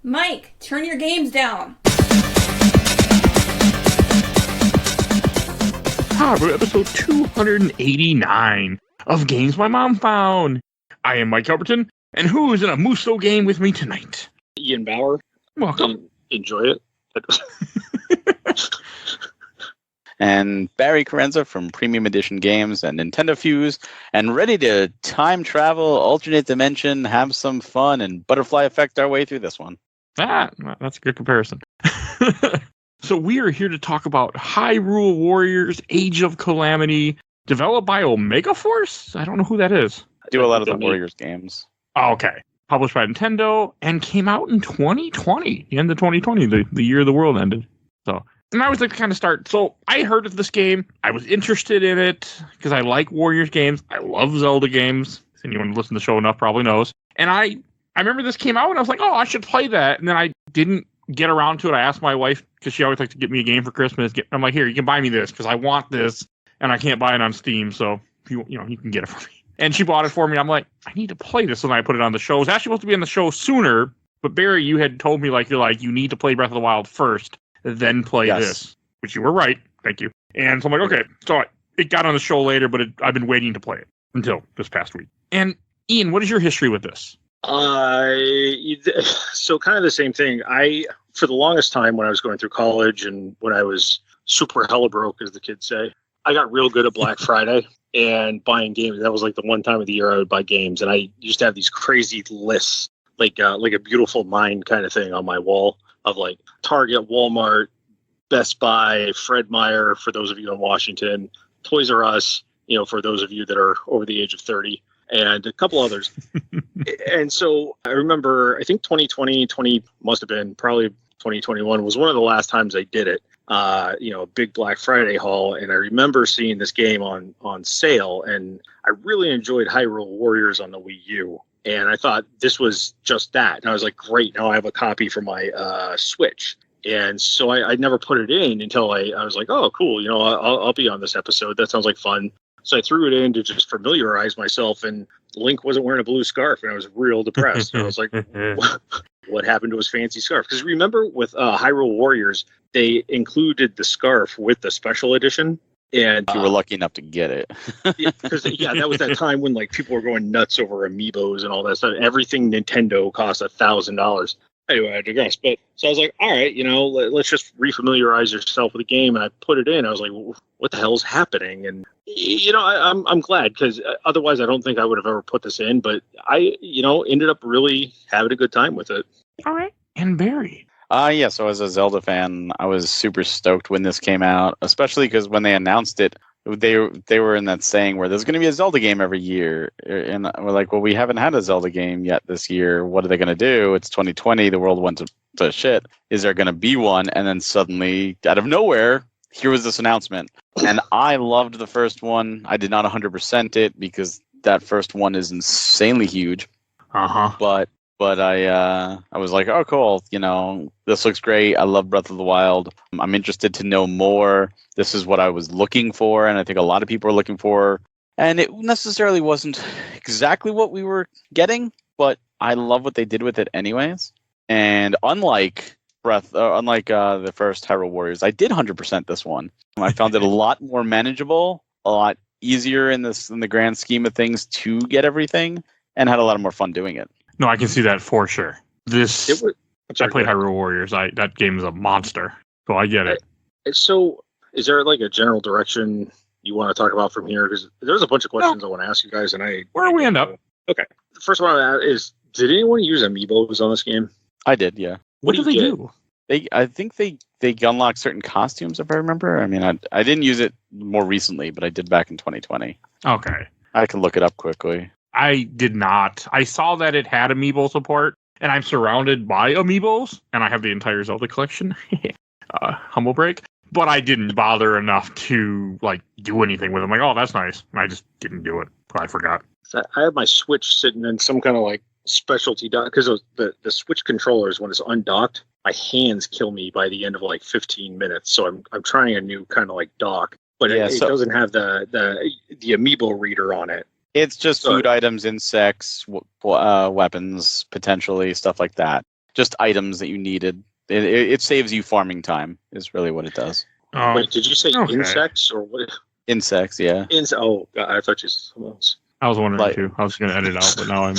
Mike, turn your games down. We're episode 289 of Games My Mom Found. I am Mike Albertin, and who is in a Musou game with me tonight? Ian Bauer. Welcome. Enjoy it. And Barry Carenza from Premium Edition Games and Nintendo Fuse, and ready to time travel, alternate dimension, have some fun, and butterfly effect our way through this one. That's a good comparison. So we are here to talk about Hyrule Warriors Age of Calamity, developed by Omega Force? I don't know who that is. I do a lot of the Warriors games. Oh, okay. Published by Nintendo, and came out in 2020, the end of 2020, the year the world ended. And I was like to kind of start. So I heard of this game. I was interested in it because I like Warriors games. I love Zelda games. Anyone who listens to the show enough probably knows. And I remember this came out and I was like, oh, I should play that. And then I didn't get around to it. I asked my wife because she always likes to get me a game for Christmas. I'm like, here, you can buy me this because I want this and I can't buy it on Steam. So if you can get it for me. And she bought it for me. I'm like, I need to play this. So then I put it on the show. It was actually supposed to be on the show sooner. But Barry, you had told me you need to play Breath of the Wild first. Then play this, which you were right. Thank you. And so I'm like, okay. So it got on the show later, but I've been waiting to play it until this past week. And Ian, what is your history with this? So kind of the same thing. For the longest time when I was going through college and when I was super hella broke, as the kids say, I got real good at Black Friday and buying games. That was like the one time of the year I would buy games. And I used to have these crazy lists, like a Beautiful Mind kind of thing on my wall, of like Target, Walmart, Best Buy, Fred Meyer, for those of you in Washington, Toys R Us, for those of you that are over the age of 30, and a couple others. And so I remember, I think 2020 must have been probably 2021 was one of the last times I did it. A big Black Friday haul, and I remember seeing this game on sale, and I really enjoyed Hyrule Warriors on the Wii U. And I thought this was just that. And I was like, great, now I have a copy for my Switch. And so I never put it in until I was like, oh, cool, I'll be on this episode. That sounds like fun. So I threw it in to just familiarize myself, and Link wasn't wearing a blue scarf, and I was real depressed. And I was like, what happened to his fancy scarf? Because remember with Hyrule Warriors, they included the scarf with the special edition. And you were lucky enough to get it. Because that was that time when people were going nuts over amiibos and all that stuff. Everything Nintendo cost $1,000. Anyway, I digress. But so I was like, all right, let's just refamiliarize yourself with the game. And I put it in. I was like, what the hell's happening? And I'm glad, because otherwise I don't think I would have ever put this in. But I ended up really having a good time with it. All right, and Barry. So as a Zelda fan, I was super stoked when this came out, especially because when they announced it, they were in that saying where there's going to be a Zelda game every year. And we're like, well, we haven't had a Zelda game yet this year. What are they going to do? It's 2020. The world went to shit. Is there going to be one? And then suddenly, out of nowhere, here was this announcement. And I loved the first one. I did not 100% it because that first one is insanely huge. But I was like, oh, cool. This looks great. I love Breath of the Wild. I'm interested to know more. This is what I was looking for, and I think a lot of people are looking for. And it necessarily wasn't exactly what we were getting, but I love what they did with it anyways. And unlike the first Hyrule Warriors, I did 100% this one. I found it a lot more manageable, a lot easier in the grand scheme of things to get everything, and had a lot more fun doing it. No, I can see that for sure. I played Hyrule Warriors. That game is a monster, so I get it. So, is there a general direction you want to talk about from here? Because there's a bunch of questions I want to ask you guys, and where we end up. Okay, the first one I ask is: did anyone use amiibos on this game? I did, yeah. What do they do? I think they unlock certain costumes, if I remember. I mean, I didn't use it more recently, but I did back in 2020. Okay, I can look it up quickly. I did not. I saw that it had amiibo support, and I'm surrounded by amiibos, and I have the entire Zelda collection. Humble break. But I didn't bother enough to do anything with them. Oh, that's nice. And I just didn't do it. I forgot. I have my Switch sitting in some kind of specialty dock, because the Switch controllers, when it's undocked, my hands kill me by the end of 15 minutes. So I'm trying a new kind of dock, but it doesn't have the amiibo reader on it. It's just food items, insects, weapons, potentially, stuff like that. just items that you needed. It saves you farming time. Is really what it does. Wait, did you say okay. insects or what? Insects, yeah. Oh, God, I thought you said something else. I was wondering too. I was going to edit out, but now I'm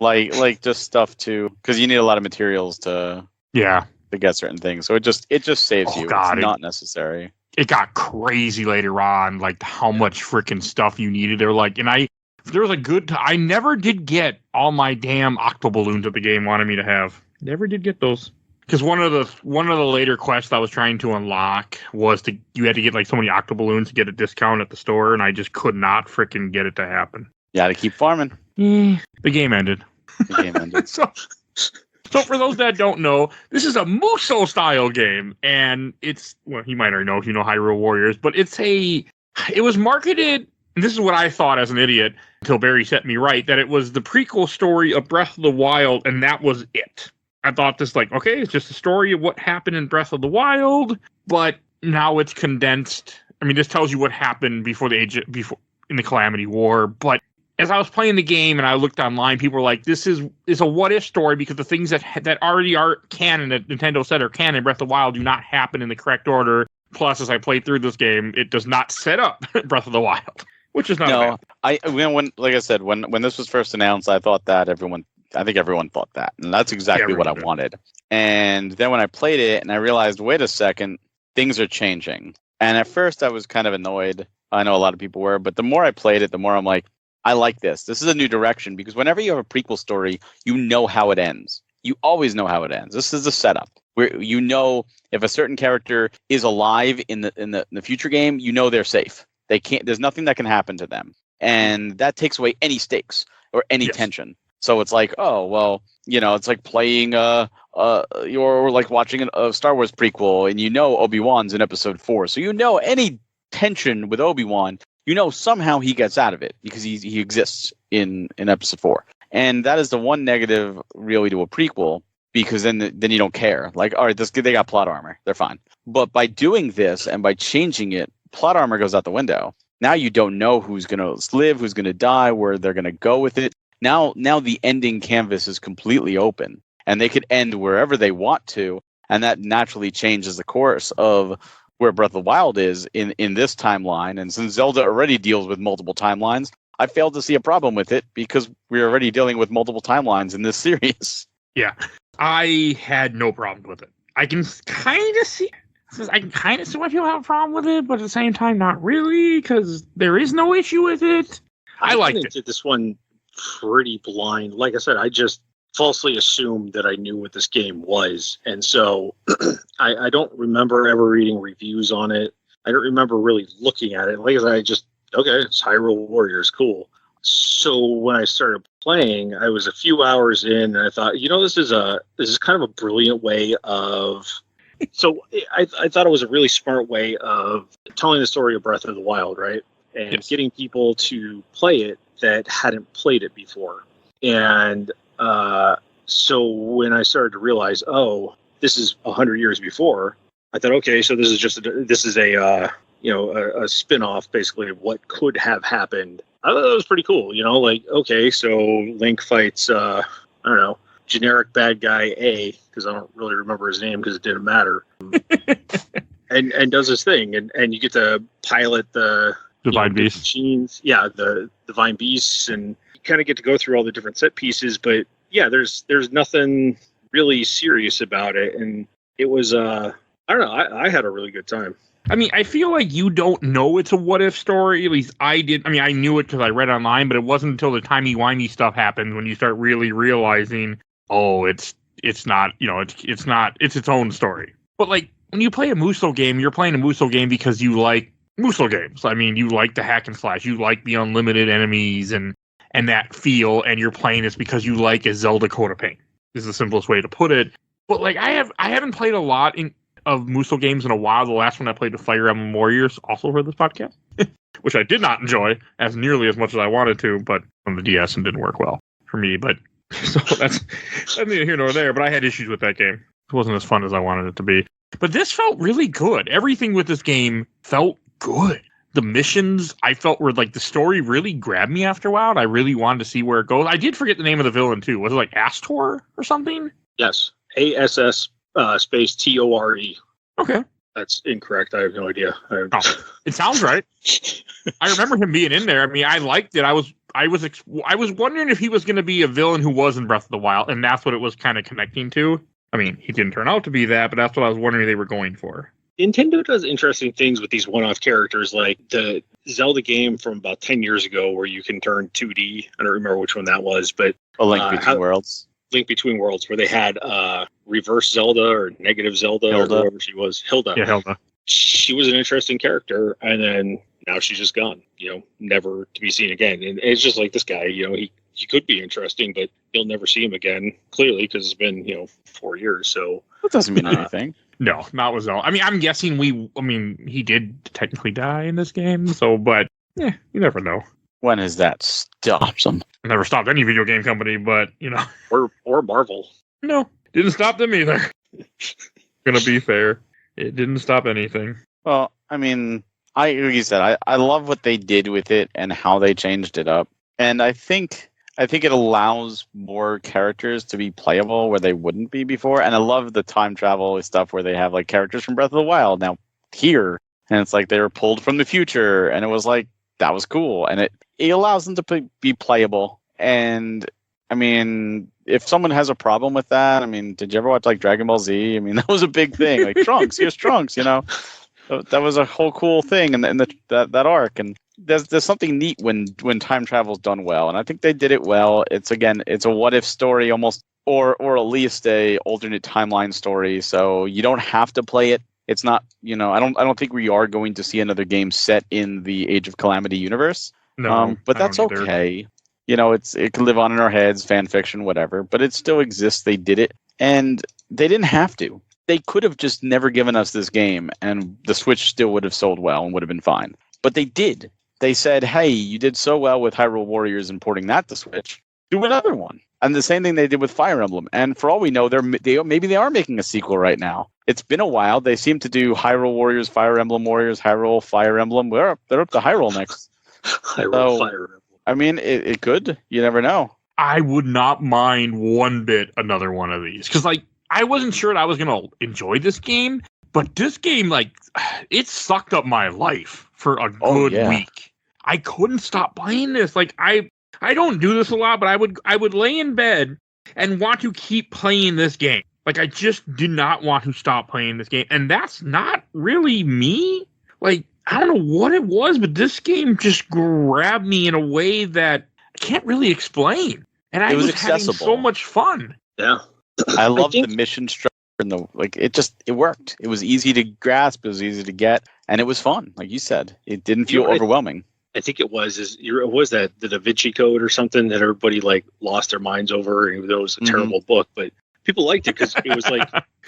like just stuff too, because you need a lot of materials to get certain things. So it just saves you. God, it's not necessary. It got crazy later on, like how much freaking stuff you needed. There, like, and there was a good. I never did get all my damn octoballoons that the game wanted me to have. Never did get those. Because one of the later quests I was trying to unlock was you had to get like so many octoballoons to get a discount at the store, and I just could not freaking get it to happen. You gotta keep farming. The game ended. so for those that don't know, this is a Musou style game, and it's, well, you might already know if you know Hyrule Warriors, but it was marketed, and this is what I thought as an idiot until Barry set me right, that it was the prequel story of Breath of the Wild, and that was it. I thought this, like, okay, it's just a story of what happened in Breath of the Wild, but now it's condensed. I mean, this tells you what happened before in the Calamity War. But as I was playing the game and I looked online, people were like, "This is a what if story because the things that already are canon that Nintendo said are canon in Breath of the Wild do not happen in the correct order." Plus, as I played through this game, it does not set up Breath of the Wild, which is not bad. When like I said, when this was first announced, I thought that I think everyone thought that, and that's exactly what I wanted. And then when I played it and I realized, wait a second, things are changing. And at first I was kind of annoyed. I know a lot of people were, but the more I played it, the more I'm like, I like this. This is a new direction, because whenever you have a prequel story, you know how it ends. You always know how it ends. This is the setup where you know if a certain character is alive in the future game, you know they're safe. There's nothing that can happen to them. And that takes away any stakes or any tension. So it's like, oh, well, it's like playing you're like watching a Star Wars prequel, and Obi-Wan's in episode 4. So any tension with Obi-Wan, somehow he gets out of it because he exists in episode 4. And that is the one negative really to a prequel, because then you don't care. Like, all right, they got plot armor. They're fine. But by doing this and by changing it, plot armor goes out the window. Now you don't know who's going to live, who's going to die, where they're going to go with it. Now the ending canvas is completely open, and they could end wherever they want to, and that naturally changes the course of where Breath of the Wild is in this timeline. And since Zelda already deals with multiple timelines, I failed to see a problem with it because we're already dealing with multiple timelines in this series. Yeah, I had no problem with it. I can kind of see why people have a problem with it, but at the same time, not really, because there is no issue with it. I liked it. Did this one pretty blind. Like I said, I just falsely assumed that I knew what this game was, and so I don't remember ever reading reviews on it. I don't remember really looking at it. Like I said, it's Hyrule Warriors, cool. So when I started playing, I was a few hours in, and I thought, this is kind of a brilliant way of. So I thought it was a really smart way of telling the story of Breath of the Wild, right? And getting people to play it that hadn't played it before. And so when I started to realize, oh, this is 100 years before, I thought, okay, so this is a spin-off basically of what could have happened. I thought that was pretty cool, like, okay, so Link fights, I don't know, generic bad guy A, because I don't really remember his name because it didn't matter, and does his thing, and you get to pilot the Divine Beasts. Machines, the Divine Beasts, and you kind of get to go through all the different set pieces, but there's nothing really serious about it, and it was I don't know, I had a really good time. I mean, I feel like you don't know it's a what-if story. At least I did. I mean, I knew it because I read online, but it wasn't until the timey-wimey stuff happened when you start really realizing, oh, it's not, it's its own story. But, like, when you play a Musou game, you're playing a Musou game because you like Musou games. I mean, you like the hack and slash, you like the unlimited enemies and that feel, and you're playing this because you like a Zelda coat of paint. Is the simplest way to put it. But, like, I haven't played a lot of Musou games in a while. The last one I played was Fire Emblem Warriors, also for this podcast, which I did not enjoy as nearly as much as I wanted to, but on the DS and didn't work well for me. But so that's neither here nor there. But I had issues with that game. It wasn't as fun as I wanted it to be. But this felt really good. Everything with this game felt good. the missions I felt were like the story really grabbed me after a while. And I really wanted to see where it goes. I did forget the name of the villain too. Was it like Astor or something? Yes. ASS space TORE. Okay. That's incorrect. I have no idea. Oh, it sounds right. I remember him being in there. I mean, I liked it. I was wondering if he was going to be a villain who was in Breath of the Wild, and that's what it was kind of connecting to. I mean, he didn't turn out to be that, but that's what I was wondering they were going for. Nintendo does interesting things with these one-off characters, like the Zelda game from about 10 years ago where you can turn 2D. I don't remember which one that was, but A Link Between Worlds. Link Between Worlds, where they had Reverse Zelda or Negative Zelda Hilda. or whoever she was. Hilda. Yeah, Hilda. She was an interesting character, and then now she's just gone, never to be seen again. And it's just like this guy, he could be interesting, but you'll never see him again, clearly, because it's been, 4 years. So That doesn't mean anything. No, not with Zelda. I mean, I'm guessing he did technically die in this game, but you never know. When has that stopped them? I never stopped any video game company, but, Or Marvel. No, didn't stop them either. Gonna be fair. It didn't stop anything. Well, I mean, like you said, I love what they did with it and how they changed it up. And I think it allows more characters to be playable where they wouldn't be before. And I love the time travel stuff where they have like characters from Breath of the Wild now here. And it's like they were pulled from the future. And it was like, that was cool. And it allows them to be playable. And I mean, if someone has a problem with that, I mean, did you ever watch like Dragon Ball Z? I mean, that was a big thing. Like Trunks, here's Trunks, That was a whole cool thing in that arc. And there's something neat when time travel's done well. And I think they did it well. It's a what if story almost, or at least a alternate timeline story. So you don't have to play it. It's not, I don't think we are going to see another game set in the Age of Calamity universe. No, but that's okay. It can live on in our heads, fan fiction, whatever, but it still exists. They did it, and they didn't have to. They could have just never given us this game, and the Switch still would have sold well and would have been fine. But they did. They said, hey, you did so well with Hyrule Warriors and porting that to Switch. Do another one. And the same thing they did with Fire Emblem. And for all we know, maybe they are making a sequel right now. It's been a while. They seem to do Hyrule Warriors, Fire Emblem Warriors, Hyrule, Fire Emblem. They're up to Hyrule next. Hyrule, Fire Emblem. I mean, it could. You never know. I would not mind one bit another one of these. Because, I wasn't sure that I was going to enjoy this game. But this game, it sucked up my life for a good week. I couldn't stop playing this. I don't do this a lot, but I would lay in bed and want to keep playing this game. I just did not want to stop playing this game. And that's not really me. I don't know what it was, but this game just grabbed me in a way that I can't really explain. And I was having so much fun. Yeah. I love the mission structure and it worked. It was easy to grasp, it was easy to get, and it was fun. Like you said, it didn't feel overwhelming. I think it was that the Da Vinci Code or something that everybody lost their minds over, and it was a terrible book, but people liked it because it was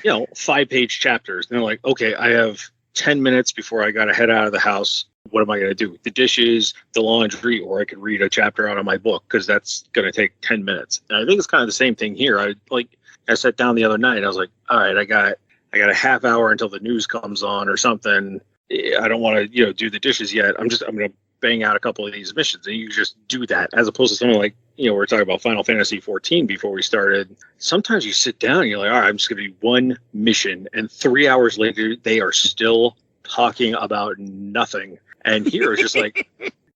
5-page chapters. And they're like, okay, I have 10 minutes before I got to head out of the house. What am I going to do? The dishes, the laundry, or I could read a chapter out of my book because that's going to take 10 minutes. And I think it's kind of the same thing here. I sat down the other night. I was like, all right, I got a half hour until the news comes on or something. I don't want to, do the dishes yet. I'm going to bang out a couple of these missions, and you just do that, as opposed to something like, we were talking about Final Fantasy 14 before we started. Sometimes you sit down and you're like, all right, I'm just going to do one mission, and 3 hours later they are still talking about nothing. And here it's just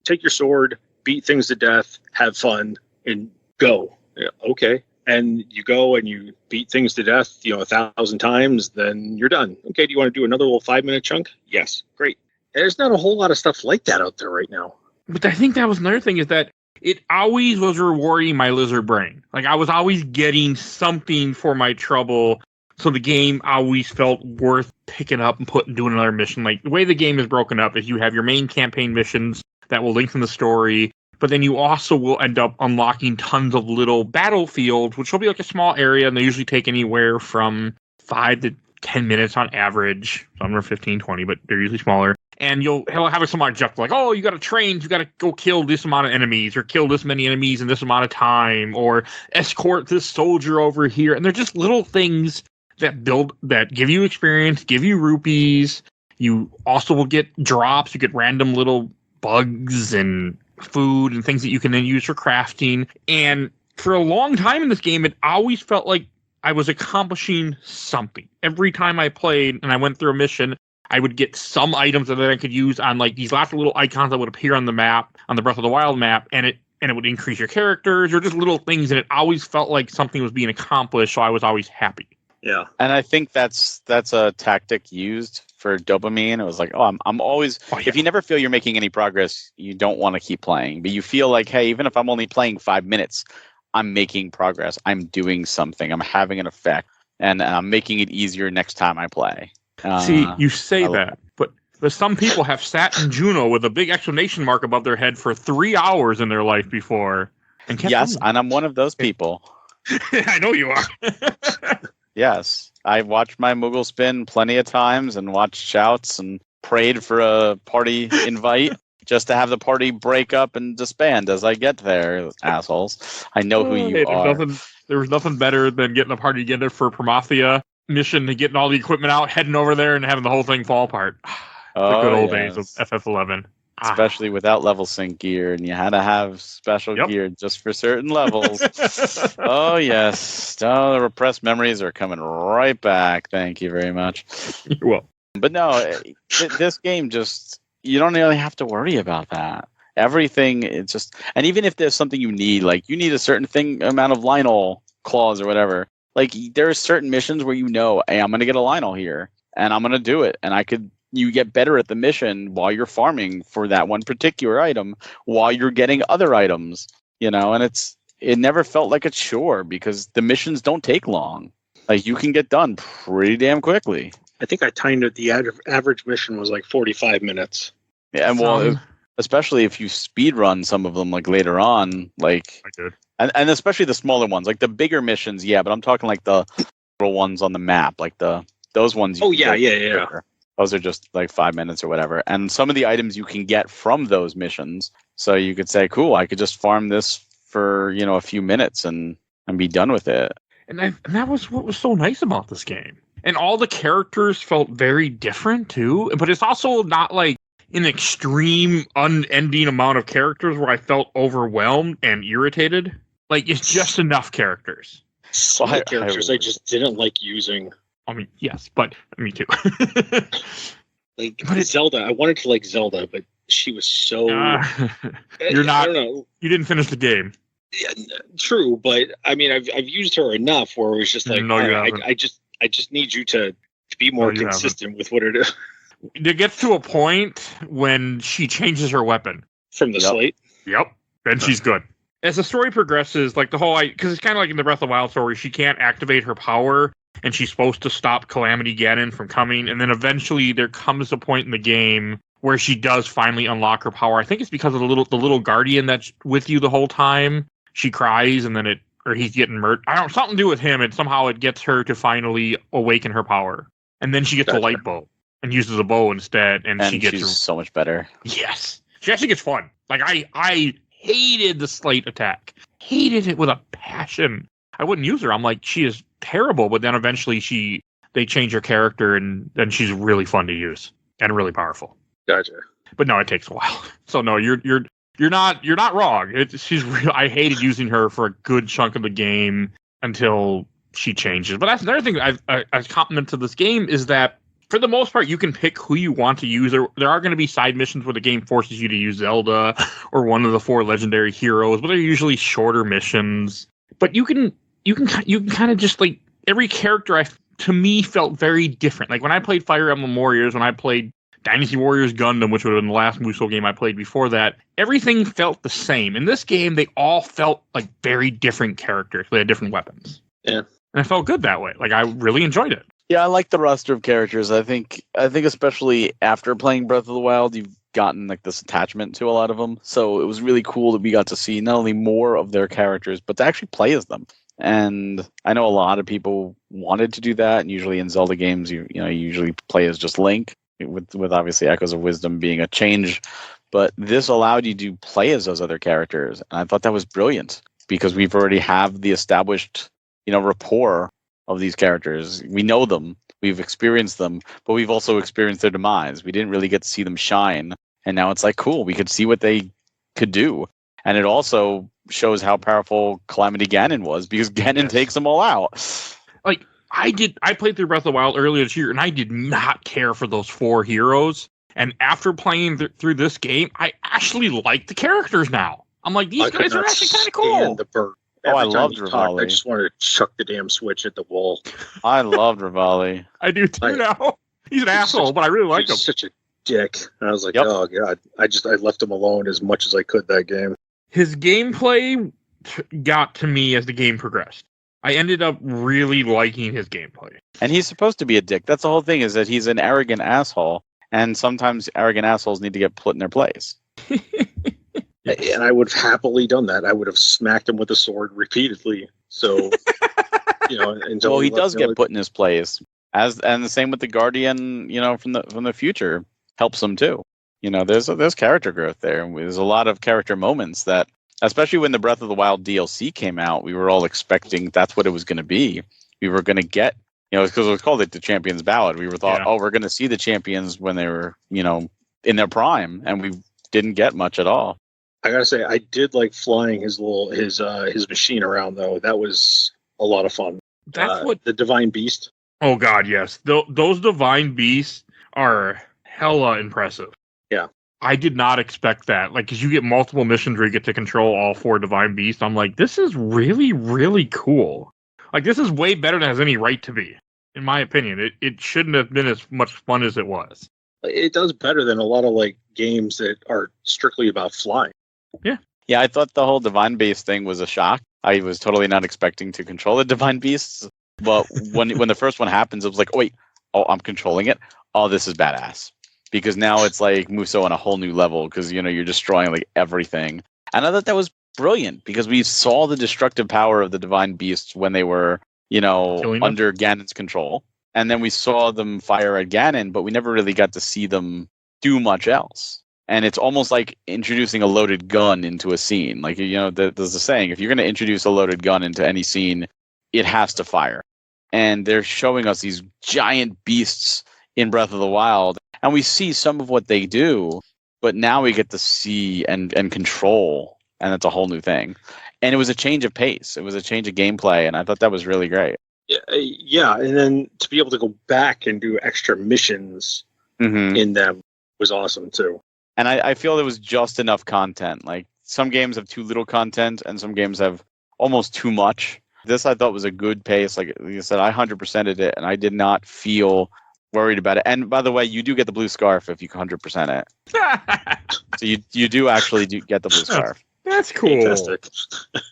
take your sword, beat things to death, have fun, and go. Yeah, okay. And you go and you beat things to death, 1,000 times, then you're done. Okay, do you want to do another little 5-minute chunk? Yes, great. There's not a whole lot of stuff like that out there right now. But I think that was another thing, is that it always was rewarding my lizard brain. I was always getting something for my trouble, so the game always felt worth picking up and doing another mission. The way the game is broken up is you have your main campaign missions that will lengthen the story, but then you also will end up unlocking tons of little battlefields, which will be a small area, and they usually take anywhere from 5 to 10 minutes on average. Some are 15, 20, but they're usually smaller. And he'll have some objective you got to train, you got to go kill this amount of enemies, or kill this many enemies in this amount of time, or escort this soldier over here. And they're just little things that give you experience, give you rupees, You also will get drops. You get random little bugs and food and things that you can then use for crafting. And for a long time in this game, it always felt like I was accomplishing something. Every time I played and I went through a mission, I would get some items that I could use on like these lots of little icons that would appear on the map, on the Breath of the Wild map, and it would increase your characters or just little things, and it always felt like something was being accomplished, so I was always happy. Yeah. And I think that's a tactic used for dopamine. It was like, I'm always, if you never feel you're making any progress, you don't want to keep playing. But you feel like, hey, even if I'm only playing 5 minutes, I'm making progress. I'm doing something. I'm having an effect. And I'm making it easier next time I play. See, you say that, but some people have sat in Juno with a big exclamation mark above their head for 3 hours in their life before. And yes, and I'm one of those people. I know you are. Yes, I've watched my Moogle spin plenty of times and watched shouts and prayed for a party invite just to have the party break up and disband as I get there, assholes. I know who you are. There was nothing better than getting a party together for Promathia mission and getting all the equipment out, heading over there and having the whole thing fall apart. The good old days of FF11. Especially without level sync gear, and you had to have special gear just for certain levels. Oh, yes. Oh, the repressed memories are coming right back. Thank you very much. You're welcome. But no, this game just, you don't really have to worry about that. Everything, it's just, and even if there's something you need, like you need a certain amount of Lionel claws or whatever, like there are certain missions where you know, hey, I'm going to get a Lionel here, and I'm going to do it, and you get better at the mission while you're farming for that one particular item while you're getting other items, and it never felt like a chore because the missions don't take long. Like you can get done pretty damn quickly. I think I timed it. The average mission was like 45 minutes. Yeah, and especially if you speed run some of them like later on, like I did. And especially the smaller ones, like the bigger missions, yeah, but I'm talking like the little ones on the map, like those ones. Yeah. Those are just like 5 minutes or whatever. And some of the items you can get from those missions. So you could say, cool, I could just farm this for, a few minutes and be done with it. And that was what was so nice about this game. And all the characters felt very different too. But it's also not like an extreme, unending amount of characters where I felt overwhelmed and irritated. Like it's just enough characters. Some of the characters I just didn't like using. I mean, yes, but me too. But Zelda, I wanted to like Zelda, but she was so. You're not. I don't know. You didn't finish the game. Yeah, true, but I mean, I've used her enough where it was just like, No, you haven't. I just need you to be more consistent with what it is. It gets to a point when she changes her weapon From the slate. Yep, then she's good. As the story progresses, like the whole, because it's kind of like in the Breath of the Wild story, she can't activate her power. And she's supposed to stop Calamity Ganon from coming. And then eventually there comes a point in the game where she does finally unlock her power. I think it's because of the little guardian that's with you the whole time. She cries and then he's getting murdered. I don't know, something to do with him. And somehow it gets her to finally awaken her power. And then she gets a light bow and uses a bow instead. And she gets she's so much better. Yes. She actually gets fun. Like I hated the slate attack. Hated it with a passion. I wouldn't use her. I'm like, she is terrible, but then eventually they change her character and then she's really fun to use and really powerful. Gotcha. But no, it takes a while. So no, you're not wrong. I hated using her for a good chunk of the game until she changes. But that's another thing I compliment to this game is that for the most part you can pick who you want to use. There are going to be side missions where the game forces you to use Zelda or one of the 4 legendary heroes, but they're usually shorter missions. But you can kind of just like every character to me felt very different. Like when I played Fire Emblem Warriors, when I played Dynasty Warriors Gundam, which would have been the last Musou game I played before that, everything felt the same. In this game, they all felt like very different characters. They had different weapons. Yeah. And it felt good that way. Like I really enjoyed it. Yeah, I like the roster of characters. I think especially after playing Breath of the Wild, you've gotten like this attachment to a lot of them. So it was really cool that we got to see not only more of their characters, but to actually play as them. And I know a lot of people wanted to do that, and usually in Zelda games, you usually play as just Link, with obviously Echoes of Wisdom being a change. But this allowed you to play as those other characters, and I thought that was brilliant because we've already have the established, rapport of these characters. We know them. We've experienced them, but we've also experienced their demise. We didn't really get to see them shine. And now it's like, cool, we could see what they could do. And it also shows how powerful Calamity Ganon was, because Ganon takes them all out. Like, I played through Breath of the Wild earlier this year, and I did not care for those 4 heroes. And after playing through this game, I actually like the characters now. I'm like, these guys are actually kind of cool. The bird. I loved Rivali. I just wanted to chuck the damn Switch at the wall. I loved Rivali. I do too now. He's an asshole, but I really like him. He's such a dick. And I was like, oh god. I left him alone as much as I could that game. His gameplay got to me as the game progressed. I ended up really liking his gameplay. And he's supposed to be a dick. That's the whole thing, is that he's an arrogant asshole. And sometimes arrogant assholes need to get put in their place. And I would have happily done that. I would have smacked him with a sword repeatedly. So, until well, he does get put in his place. And the same with the Guardian, from the future, helps him too. There's character growth there. There's a lot of character moments that, especially when the Breath of the Wild DLC came out, we were all expecting that's what it was going to be. We were going to get, because it was called the Champions Ballad. We were thought, we're going to see the champions when they were, in their prime, and we didn't get much at all. I gotta say, I did like flying his machine around though. That was a lot of fun. That's what the Divine Beast. Oh god, yes. Those Divine Beasts are hella impressive. Yeah. I did not expect that. Like, because you get multiple missions where you get to control all 4 Divine Beasts. I'm like, this is really, really cool. Like, this is way better than it has any right to be, in my opinion. It shouldn't have been as much fun as it was. It does better than a lot of like games that are strictly about flying. Yeah. Yeah, I thought the whole Divine Beast thing was a shock. I was totally not expecting to control the Divine Beasts. But when the first one happens, it was like, I'm controlling it. Oh, this is badass. Because now it's like Musou on a whole new level, because, you're destroying like everything. And I thought that was brilliant, because we saw the destructive power of the Divine Beasts when they were, under Ganon's control. And then we saw them fire at Ganon, but we never really got to see them do much else. And it's almost like introducing a loaded gun into a scene. Like, there's a saying, if you're going to introduce a loaded gun into any scene, it has to fire. And they're showing us these giant beasts in Breath of the Wild, and we see some of what they do, but now we get to see and control, and it's a whole new thing. And it was a change of pace. It was a change of gameplay, and I thought that was really great. Yeah, and then to be able to go back and do extra missions in them was awesome too. And I feel there was just enough content. Like, some games have too little content, and some games have almost too much. This, I thought, was a good pace. Like you said, I 100%ed it, and I did not feel worried about it. And by the way, you do get the blue scarf if you 100% it. So you do actually get the blue scarf. That's cool. Fantastic.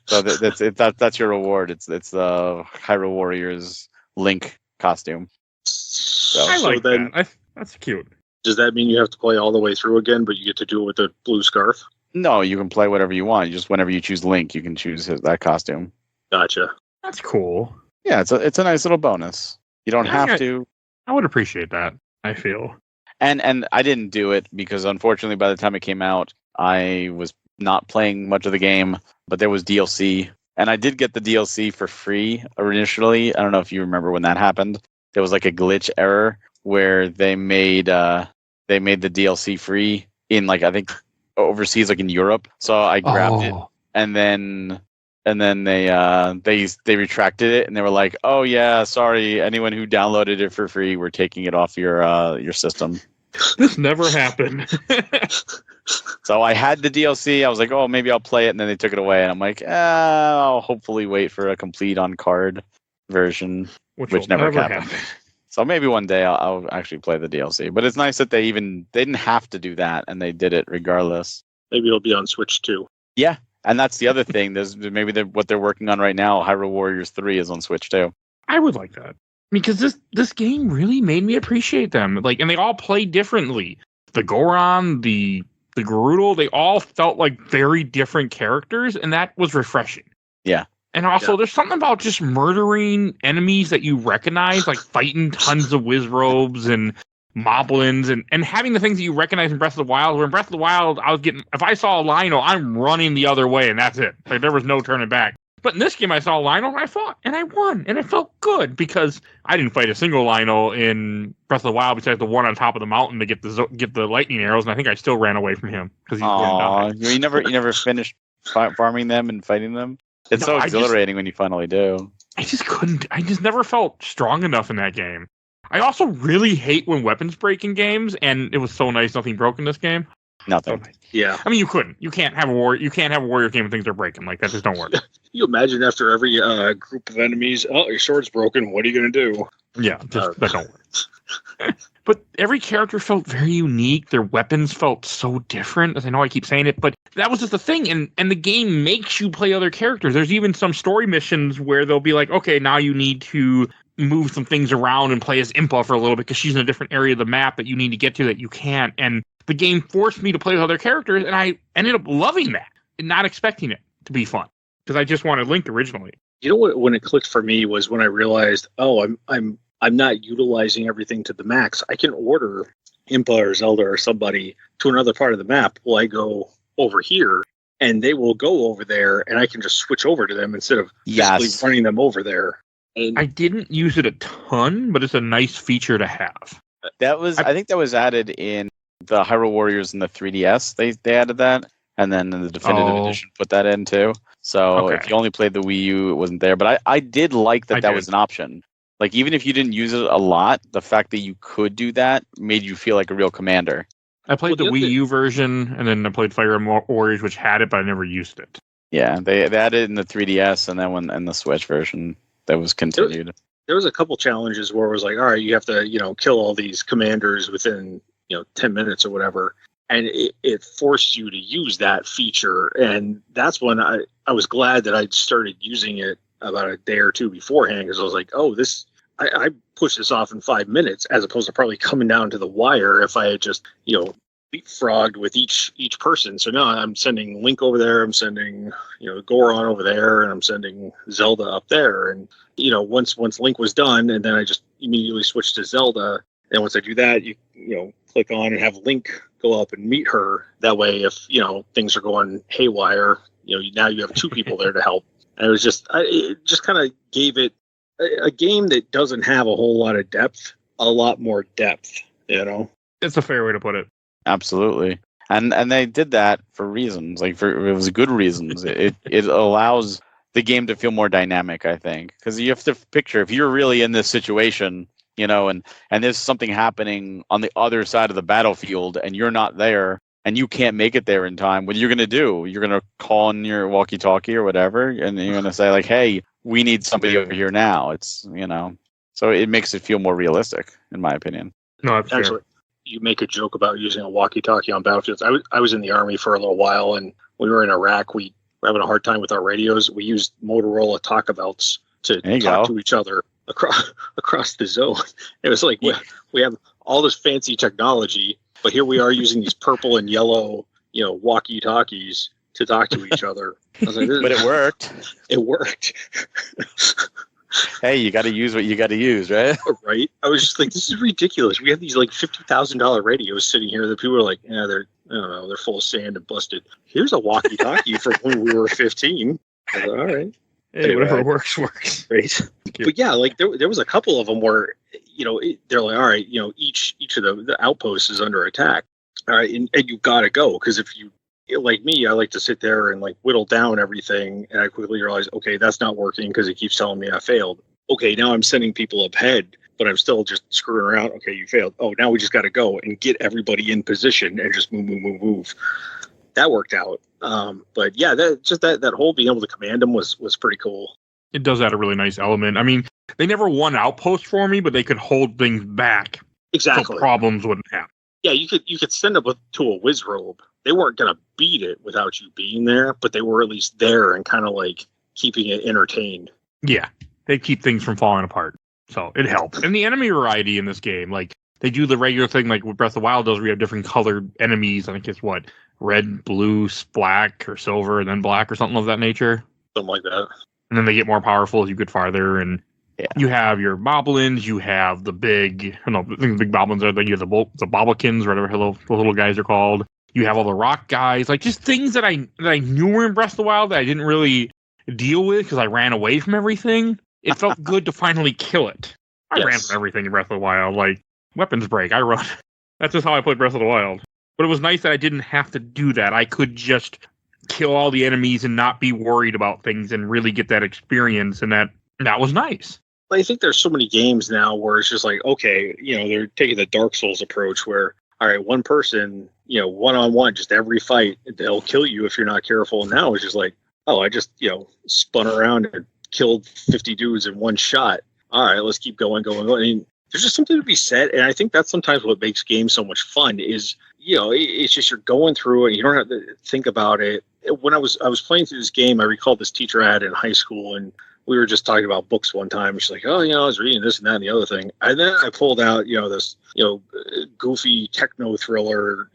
So that's your reward. It's the Hyrule Warriors Link costume. So, I like that. That's cute. Does that mean you have to play all the way through again, but you get to do it with the blue scarf? No, you can play whatever you want. Just whenever you choose Link, you can choose that costume. Gotcha. That's cool. Yeah, it's a nice little bonus. You don't have to. I would appreciate that, I feel. And I didn't do it because, unfortunately, by the time it came out, I was not playing much of the game, but there was DLC. And I did get the DLC for free initially. I don't know if you remember when that happened. There was like a glitch error where they made the DLC free in, like, I think overseas, like in Europe. So I grabbed it, and then they retracted it, and they were like, "Oh yeah, sorry, anyone who downloaded it for free, we're taking it off your system." This never happened. So I had the DLC. I was like, "Oh, maybe I'll play it," and then they took it away, and I'm like, "I'll hopefully wait for a complete on-card version," which never happened. So maybe one day I'll actually play the DLC. But it's nice that they didn't have to do that, and they did it regardless. Maybe it'll be on Switch too. Yeah, and that's the other thing. There's maybe what they're working on right now. Hyrule Warriors 3 is on Switch too. I would like that, because this game really made me appreciate them. Like, and they all play differently. The Goron, the Gerudo, they all felt like very different characters, and that was refreshing. Yeah. And also, there's something about just murdering enemies that you recognize, like fighting tons of Wizrobes and Moblins, and having the things that you recognize in Breath of the Wild. Where in Breath of the Wild, if I saw a Lino, I'm running the other way, and that's it. Like, there was no turning back. But in this game, I saw Lionel and I fought, and I won, and it felt good because I didn't fight a single Lionel in Breath of the Wild besides the one on top of the mountain to get the lightning arrows, and I think I still ran away from him because he wouldn't die. You never finished farming them and fighting them? It's so exhilarating when you finally do. I just couldn't. I just never felt strong enough in that game. I also really hate when weapons break in games, and it was so nice nothing broke in this game. Nothing. Yeah. I mean, you couldn't. You can't have a warrior game and things are breaking. Like, that just don't work. You imagine after every group of enemies, oh, your sword's broken. What are you going to do? Yeah, that don't work. But every character felt very unique. Their weapons felt so different. As I know I keep saying it, but that was just the thing. And the game makes you play other characters. There's even some story missions where they'll be like, okay, now you need to move some things around and play as Impa for a little bit because she's in a different area of the map that you need to get to that you can't. And the game forced me to play with other characters, and I ended up loving that and not expecting it to be fun because I just wanted Link originally. You know what? When it clicked for me was when I realized, oh, I'm not utilizing everything to the max. I can order Impa or Zelda or somebody to another part of the map. Well, I go over here, and they will go over there, and I can just switch over to them instead of physically running them over there. And I didn't use it a ton, but it's a nice feature to have. I think that was added in the Hyrule Warriors and the 3DS. They added that, and then the definitive edition put that in too. So if you only played the Wii U, it wasn't there. But I did like that was an option. Like, even if you didn't use it a lot, the fact that you could do that made you feel like a real commander. I played the Wii U version, and then I played Fire Emblem Warriors, which had it, but I never used it. Yeah, they added it in the 3DS, and then in the Switch version, that was continued. There was a couple challenges where it was like, all right, you have to, kill all these commanders within, 10 minutes or whatever. And it forced you to use that feature. And that's when I was glad that I'd started using it about a day or two beforehand, because I was like, oh, I pushed this off in 5 minutes as opposed to probably coming down to the wire if I had just, leapfrogged with each person. So now I'm sending Link over there, I'm sending, Goron over there, and I'm sending Zelda up there. And, once Link was done, and then I just immediately switched to Zelda. And once I do that, you click on and have Link go up and meet her. That way, if, things are going haywire, now you have two people there to help. And it just kind of gave it a game that doesn't have a whole lot of depth, a lot more depth, It's a fair way to put it. Absolutely. And they did that for reasons, it was good reasons. It allows the game to feel more dynamic, I think, because you have to picture if you're really in this situation, and there's something happening on the other side of the battlefield and you're not there and you can't make it there in time, what are you going to do? You're going to call on your walkie-talkie or whatever, and you're going to say like, hey, we need somebody over here now. It's, so it makes it feel more realistic, in my opinion. No, that's actually fair. You make a joke about using a walkie-talkie on battlefields. I was in the Army for a little while, and when we were in Iraq, we were having a hard time with our radios. We used Motorola Taka belts to talk to each other across the zone. It was like, we have all this fancy technology, but here we are using these purple and yellow, walkie-talkies to talk to each other. I was like, but it worked. It worked. Hey, you got to use what you got to use, right? Right. I was just like, this is ridiculous. We have these like $50,000 radios sitting here that people are like, yeah, they're full of sand and busted. Here's a walkie-talkie from when we were 15. I was like, all right. Hey, anyway, whatever works. Right. But yeah, like there was a couple of them where, they're like, all right, each of the outposts is under attack. All right. And you got to go. Because if you, like me, I like to sit there and like whittle down everything. And I quickly realize, okay, that's not working because it keeps telling me I failed. Okay, now I'm sending people up ahead, but I'm still just screwing around. Okay, you failed. Oh, now we just got to go and get everybody in position and just move. That worked out. But yeah, that whole being able to command them was pretty cool. It does add a really nice element. I mean, they never won outpost for me, but they could hold things back. Exactly. So problems wouldn't happen. Yeah, you could send them to a whiz robe. They weren't going to beat it without you being there, but they were at least there and kind of like keeping it entertained. Yeah, they keep things from falling apart. So it helps. And the enemy variety in this game, like they do the regular thing like what Breath of the Wild does, where you have different colored enemies. I think it's red, blue, black, or silver, and then black or something of that nature. Something like that. And then they get more powerful as you get farther. And you have your moblins, you have the big, the big moblins are, you have the bobblekins, or whatever the little guys are called. You have all the rock guys, like just things that I knew were in Breath of the Wild that I didn't really deal with because I ran away from everything, it felt good to finally kill it. I ran Yes. from everything in Breath of the Wild, like weapons break, I run. That's just how I played Breath of the Wild. But it was nice that I didn't have to do that. I could just kill all the enemies and not be worried about things and really get that experience, and that was nice. I think there's so many games now where it's just like, okay, they're taking the Dark Souls approach where, all right, one person, one-on-one, just every fight, they'll kill you if you're not careful. And now it's just like, oh, I just, spun around and killed 50 dudes in one shot. All right, let's keep going. I mean, there's just something to be said. And I think that's sometimes what makes games so much fun is, it's just you're going through it. You don't have to think about it. When I was playing through this game, I recall this teacher I had in high school, and we were just talking about books one time. She's like, oh, I was reading this and that and the other thing. And then I pulled out, this, goofy techno thriller,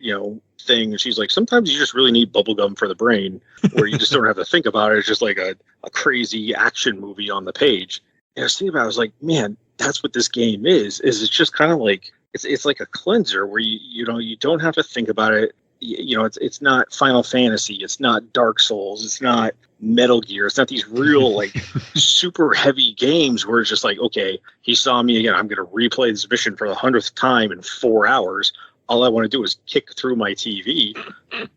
thing. And she's like, sometimes you just really need bubblegum for the brain, where you just don't have to think about it. It's just like a crazy action movie on the page. And I was thinking about it, I was like, man, that's what this game is it's just kind of like, it's like a cleanser where you don't have to think about it. It's not Final Fantasy. It's not Dark Souls. It's not Metal Gear. It's not these real like super heavy games where it's just like, okay, he saw me again. I'm going to replay this mission for the 100th time in 4 hours. All I want to do is kick through my TV.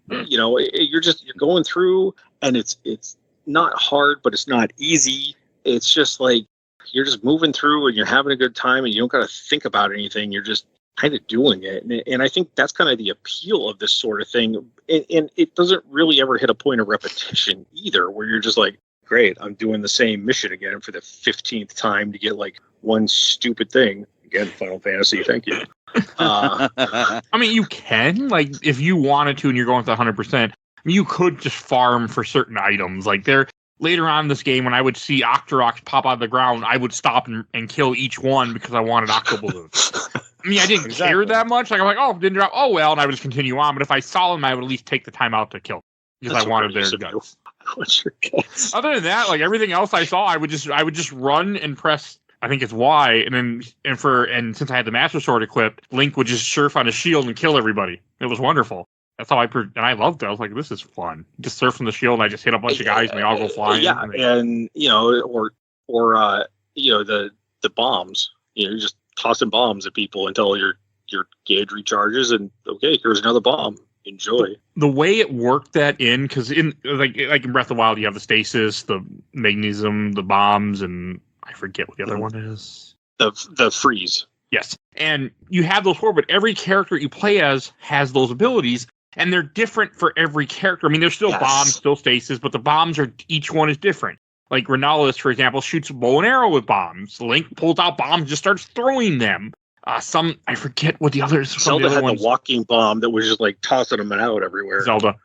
You're going through, and it's not hard, but it's not easy. It's just like you're just moving through and you're having a good time, and you don't got to think about anything. You're just kind of doing it. And I think that's kind of the appeal of this sort of thing. And it doesn't really ever hit a point of repetition either, where you're just like, great, I'm doing the same mission again for the 15th time to get like one stupid thing. Again, Final Fantasy, thank you. I mean, you can, like, if you wanted to and you're going to 100%, you could just farm for certain items. Like, later on in this game, when I would see Octoroks pop out of the ground, I would stop and kill each one because I wanted Octoballoons. I mean, I didn't care that much. Like, I'm like, oh, didn't drop. Oh, well, and I would just continue on. But if I saw them, I would at least take the time out to kill them because I wanted their guts. What's your guts? Other than that, like everything else I saw, I would just run and press. I think it's Y, and since I had the Master Sword equipped, Link would just surf on his shield and kill everybody. It was wonderful. That's how and I loved it. I was like, this is fun. Just surf from the shield, and I just hit a bunch of guys, and they all go flying. Yeah, and or the bombs. You're just tossing bombs at people until your gauge recharges, and okay, here's another bomb. Enjoy. The way it worked that in, because in like in Breath of the Wild, you have the stasis, the magnesium, the bombs, and I forget what the other one is. The freeze. Yes, and you have those four, but every character you play as has those abilities, and they're different for every character. I mean, there's still bombs, still stasis, but the bombs each one is different. Like Renalus, for example, shoots a bow and arrow with bombs. Link pulls out bombs, just starts throwing them. I forget what the others. Zelda had the walking bomb that was just like tossing them out everywhere. Zelda,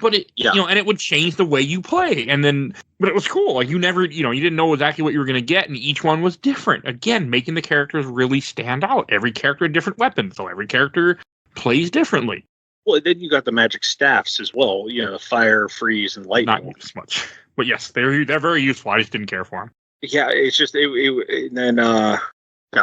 but and it would change the way you play, but it was cool. Like you didn't know exactly what you were going to get, and each one was different. Again, making the characters really stand out. Every character had different weapons, so every character plays differently. Well, then you got the magic staffs as well. Fire, freeze, and lightning. Not as much, but yes, they're very useful. I just didn't care for them. Yeah, it's just and then I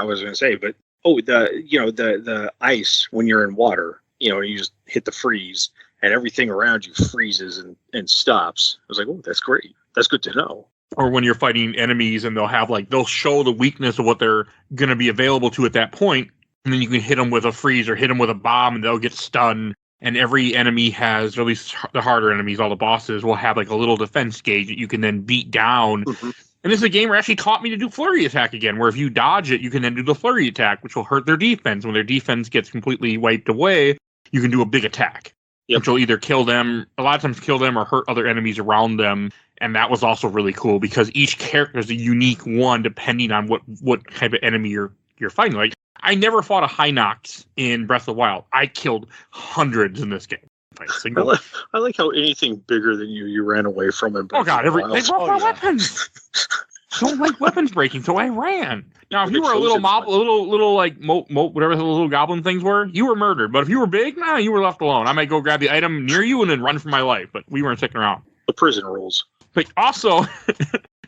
was going to say, but the ice when you're in water, you just hit the freeze and everything around you freezes and stops. I was like, oh, that's great. That's good to know. Or when you're fighting enemies and they'll show the weakness of what they're going to be available to at that point, and then you can hit them with a freeze or hit them with a bomb and they'll get stunned. And every enemy has, or at least the harder enemies, all the bosses will have like a little defense gauge that you can then beat down. Mm-hmm. And this is a game where actually taught me to do flurry attack again, where if you dodge it, you can then do the flurry attack, which will hurt their defense. When their defense gets completely wiped away, you can do a big attack, which will either kill them, a lot of times kill them, or hurt other enemies around them. And that was also really cool because each character is a unique one depending on what type of enemy you're fighting. Like, I never fought a Hinox in Breath of the Wild. I killed hundreds in this game. I like how anything bigger than you ran away from in Breath of the Wild. They broke my weapons. Don't like weapons breaking, so I ran. Now, if you were a little like whatever the little goblin things were, you were murdered. But if you were big, you were left alone. I might go grab the item near you and then run for my life. But we weren't sticking around. The prison rules. But also,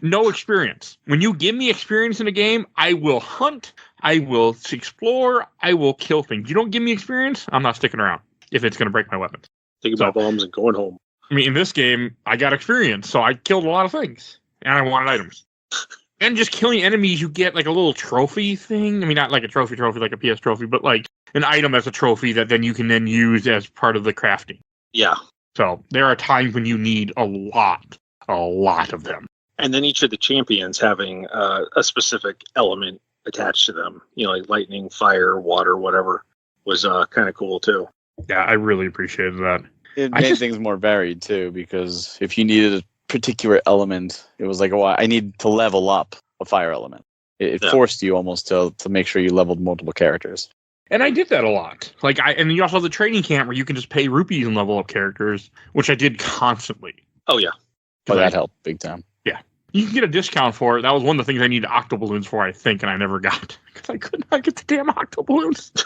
no experience. When you give me experience in a game, I will hunt, I will explore, I will kill things. You don't give me experience, I'm not sticking around if it's going to break my weapons. Thinking about bombs and going home. I mean, in this game, I got experience, so I killed a lot of things. and I wanted items. And just killing enemies, you get like a little trophy thing. I mean, not like a trophy like a PS trophy, but like an item as a trophy that then you can then use as part of the crafting. Yeah. So there are times when you need a lot of them. And then each of the champions having a specific element attached to them, like lightning, fire, water, whatever, was kind of cool too. Yeah, I really appreciated that. It made things more varied too, because if you needed a particular element, it was like, oh, I need to level up a fire element. It forced you almost to make sure you leveled multiple characters. And I did that a lot. And you also have the training camp where you can just pay rupees and level up characters, which I did constantly. Oh yeah. But that helped big time. Yeah. You can get a discount for it. That was one of the things I needed octoballoons for, I think, and I never got. Because I could not get the damn octoballoons.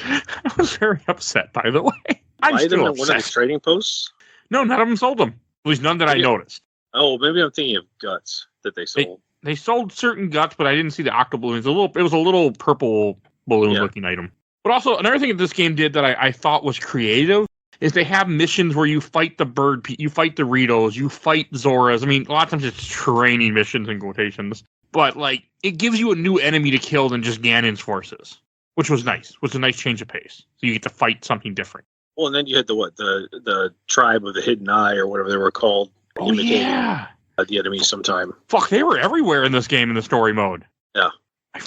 I was very upset, by the way. I'm Buy them still at one of the trading posts? No, none of them sold them. At least none that I noticed. Oh, maybe I'm thinking of guts that they sold. They sold certain guts, but I didn't see the octoballoons. It was a little purple balloon-looking item. But also, another thing that this game did that I thought was creative is they have missions where you fight the bird, you fight the Ritos, you fight Zoras. I mean, a lot of times it's training missions in quotations. But, like, it gives you a new enemy to kill than just Ganon's forces, which was nice. It was a nice change of pace. So you get to fight something different. Well, and then you had the tribe of the Hidden Eye or whatever they were called. Oh, yeah. The enemies sometime. Fuck, they were everywhere in this game in the story mode. Yeah.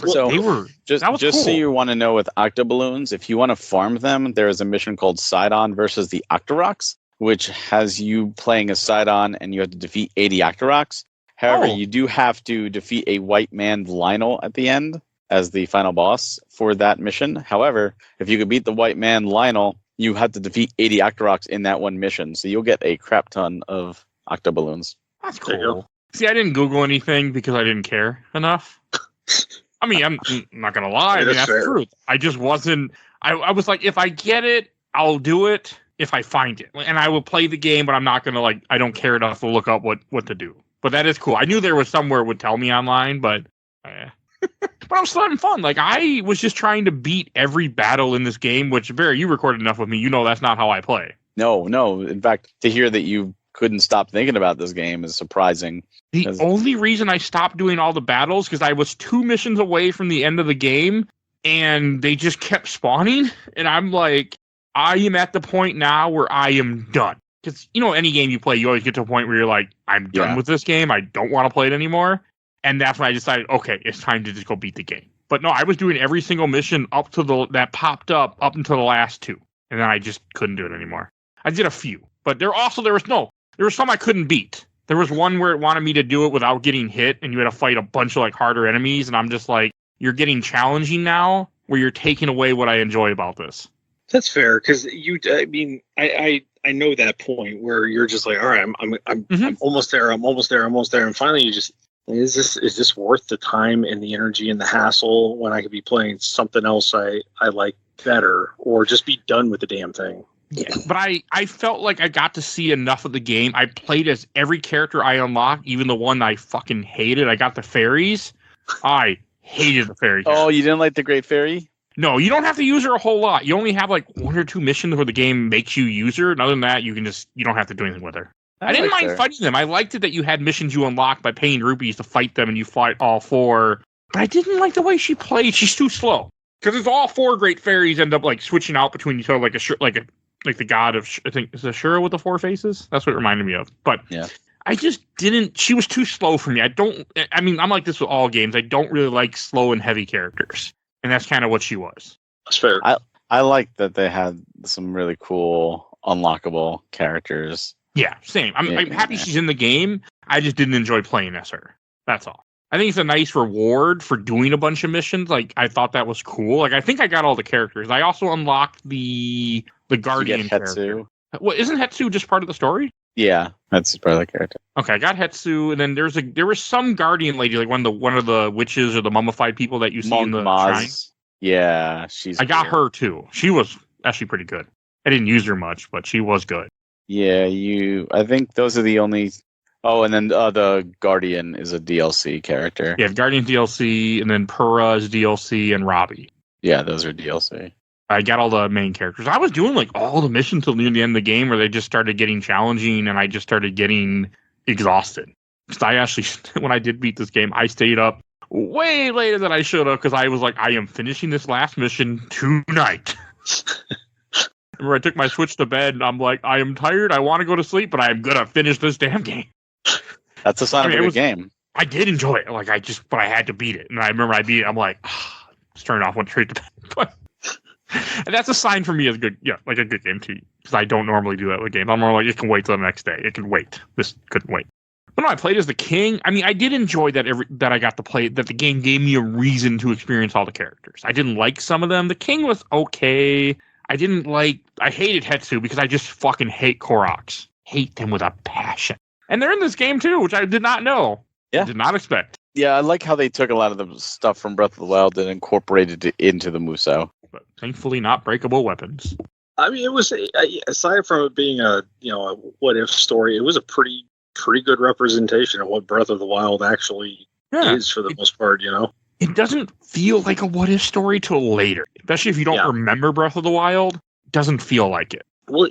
So they were just cool. So you want to know, with octoballoons, if you want to farm them, there is a mission called Sidon versus the Octoroks, which has you playing as Sidon and you have to defeat 80 Octoroks. However, you do have to defeat a white man Lionel at the end as the final boss for that mission. However, if you could beat the white man Lionel, you have to defeat 80 Octoroks in that one mission. So you'll get a crap ton of octoballoons. That's cool. See, I didn't Google anything because I didn't care enough. I mean, I'm not going to lie. That's the truth. I just wasn't... I was like, if I get it, I'll do it if I find it. And I will play the game, but I'm not going to, I don't care enough to look up what to do. But that is cool. I knew there was somewhere it would tell me online, but... But I was still having fun. I was just trying to beat every battle in this game, which, Barry, you recorded enough with me. You know that's not how I play. No. In fact, to hear that you couldn't stop thinking about this game is surprising. The only reason I stopped doing all the battles because I was 2 missions away from the end of the game, and they just kept spawning. And I'm like, I am at the point now where I am done. Because, any game you play, you always get to a point where you're like, I'm done with this game. I don't want to play it anymore. And that's when I decided, okay, it's time to just go beat the game. But no, I was doing every single mission up to that popped up until the last 2. And then I just couldn't do it anymore. I did a few. But there was some I couldn't beat. There was one where it wanted me to do it without getting hit, and you had to fight a bunch of harder enemies, and I'm just like, you're getting challenging now, where you're taking away what I enjoy about this. That's fair, because I know that point where you're just like, all right, I'm almost there, and finally you just, is this worth the time and the energy and the hassle when I could be playing something else I like better, or just be done with the damn thing? Yeah, but I felt like I got to see enough of the game. I played as every character I unlocked, even the one I fucking hated. I got the fairies. I hated the fairy. Oh, you didn't like the Great Fairy? No, you don't have to use her a whole lot. You only have 1 or 2 missions where the game makes you use her. And other than that, you don't have to do anything with her. I didn't mind fighting them. I liked it that you had missions you unlocked by paying rupees to fight them, and you fight all 4. But I didn't like the way she played. She's too slow. Because it's all 4 great fairies end up switching out between each other like the god of, I think, is it Shura with the 4 faces? That's what it reminded me of. But yeah. I just didn't, she was too slow for me. I'm like this with all games. I don't really like slow and heavy characters. And that's kind of what she was. That's fair. I like that they had some really cool unlockable characters. Yeah, same. I'm happy she's in the game. I just didn't enjoy playing as her. That's all. I think it's a nice reward for doing a bunch of missions. I thought that was cool. I think I got all the characters. I also unlocked the Guardian character. Well, isn't Hetsu just part of the story? Yeah, that's part of the character. Okay, I got Hetsu, and then there was some Guardian lady, one of the witches or the mummified people that you see in the shrine. Yeah, I got her too. She was actually pretty good. I didn't use her much, but she was good. Yeah, I think those are the only. Oh, and then the Guardian is a DLC character. Yeah, Guardian DLC, and then Pura is DLC, and Robbie. Yeah, those are DLC. I got all the main characters. I was doing all the missions till near the end of the game where they just started getting challenging, and I just started getting exhausted. Because I actually, when I did beat this game, I stayed up way later than I should have because I was like, I am finishing this last mission tonight. Remember, I took my Switch to bed and I'm like, I am tired. I want to go to sleep, but I'm going to finish this damn game. That's a sign of a good game. I did enjoy it. Like, but I had to beat it. And I remember I beat it. I'm like, just turned it off, went straight to bed. And that's a sign for me as good, like a good game too. Because I don't normally do that with games. I'm more like, it can wait till the next day. It can wait. This couldn't wait. But no, I played as the king. I mean, I did enjoy that that I got to play, that the game gave me a reason to experience all the characters. I didn't like some of them. The king was okay. I hated Hetsu because I just fucking hate Koroks. Hate them with a passion. And they're in this game too, which I did not know. Yeah. I did not expect. Yeah, I like how they took a lot of the stuff from Breath of the Wild and incorporated it into the Musou. But thankfully not breakable weapons. I mean, it was, aside from it being a what if story, it was a pretty good representation of what Breath of the Wild actually is for the most part, It doesn't feel like a what if story till later, especially if you don't remember Breath of the Wild. It doesn't feel like it. Well,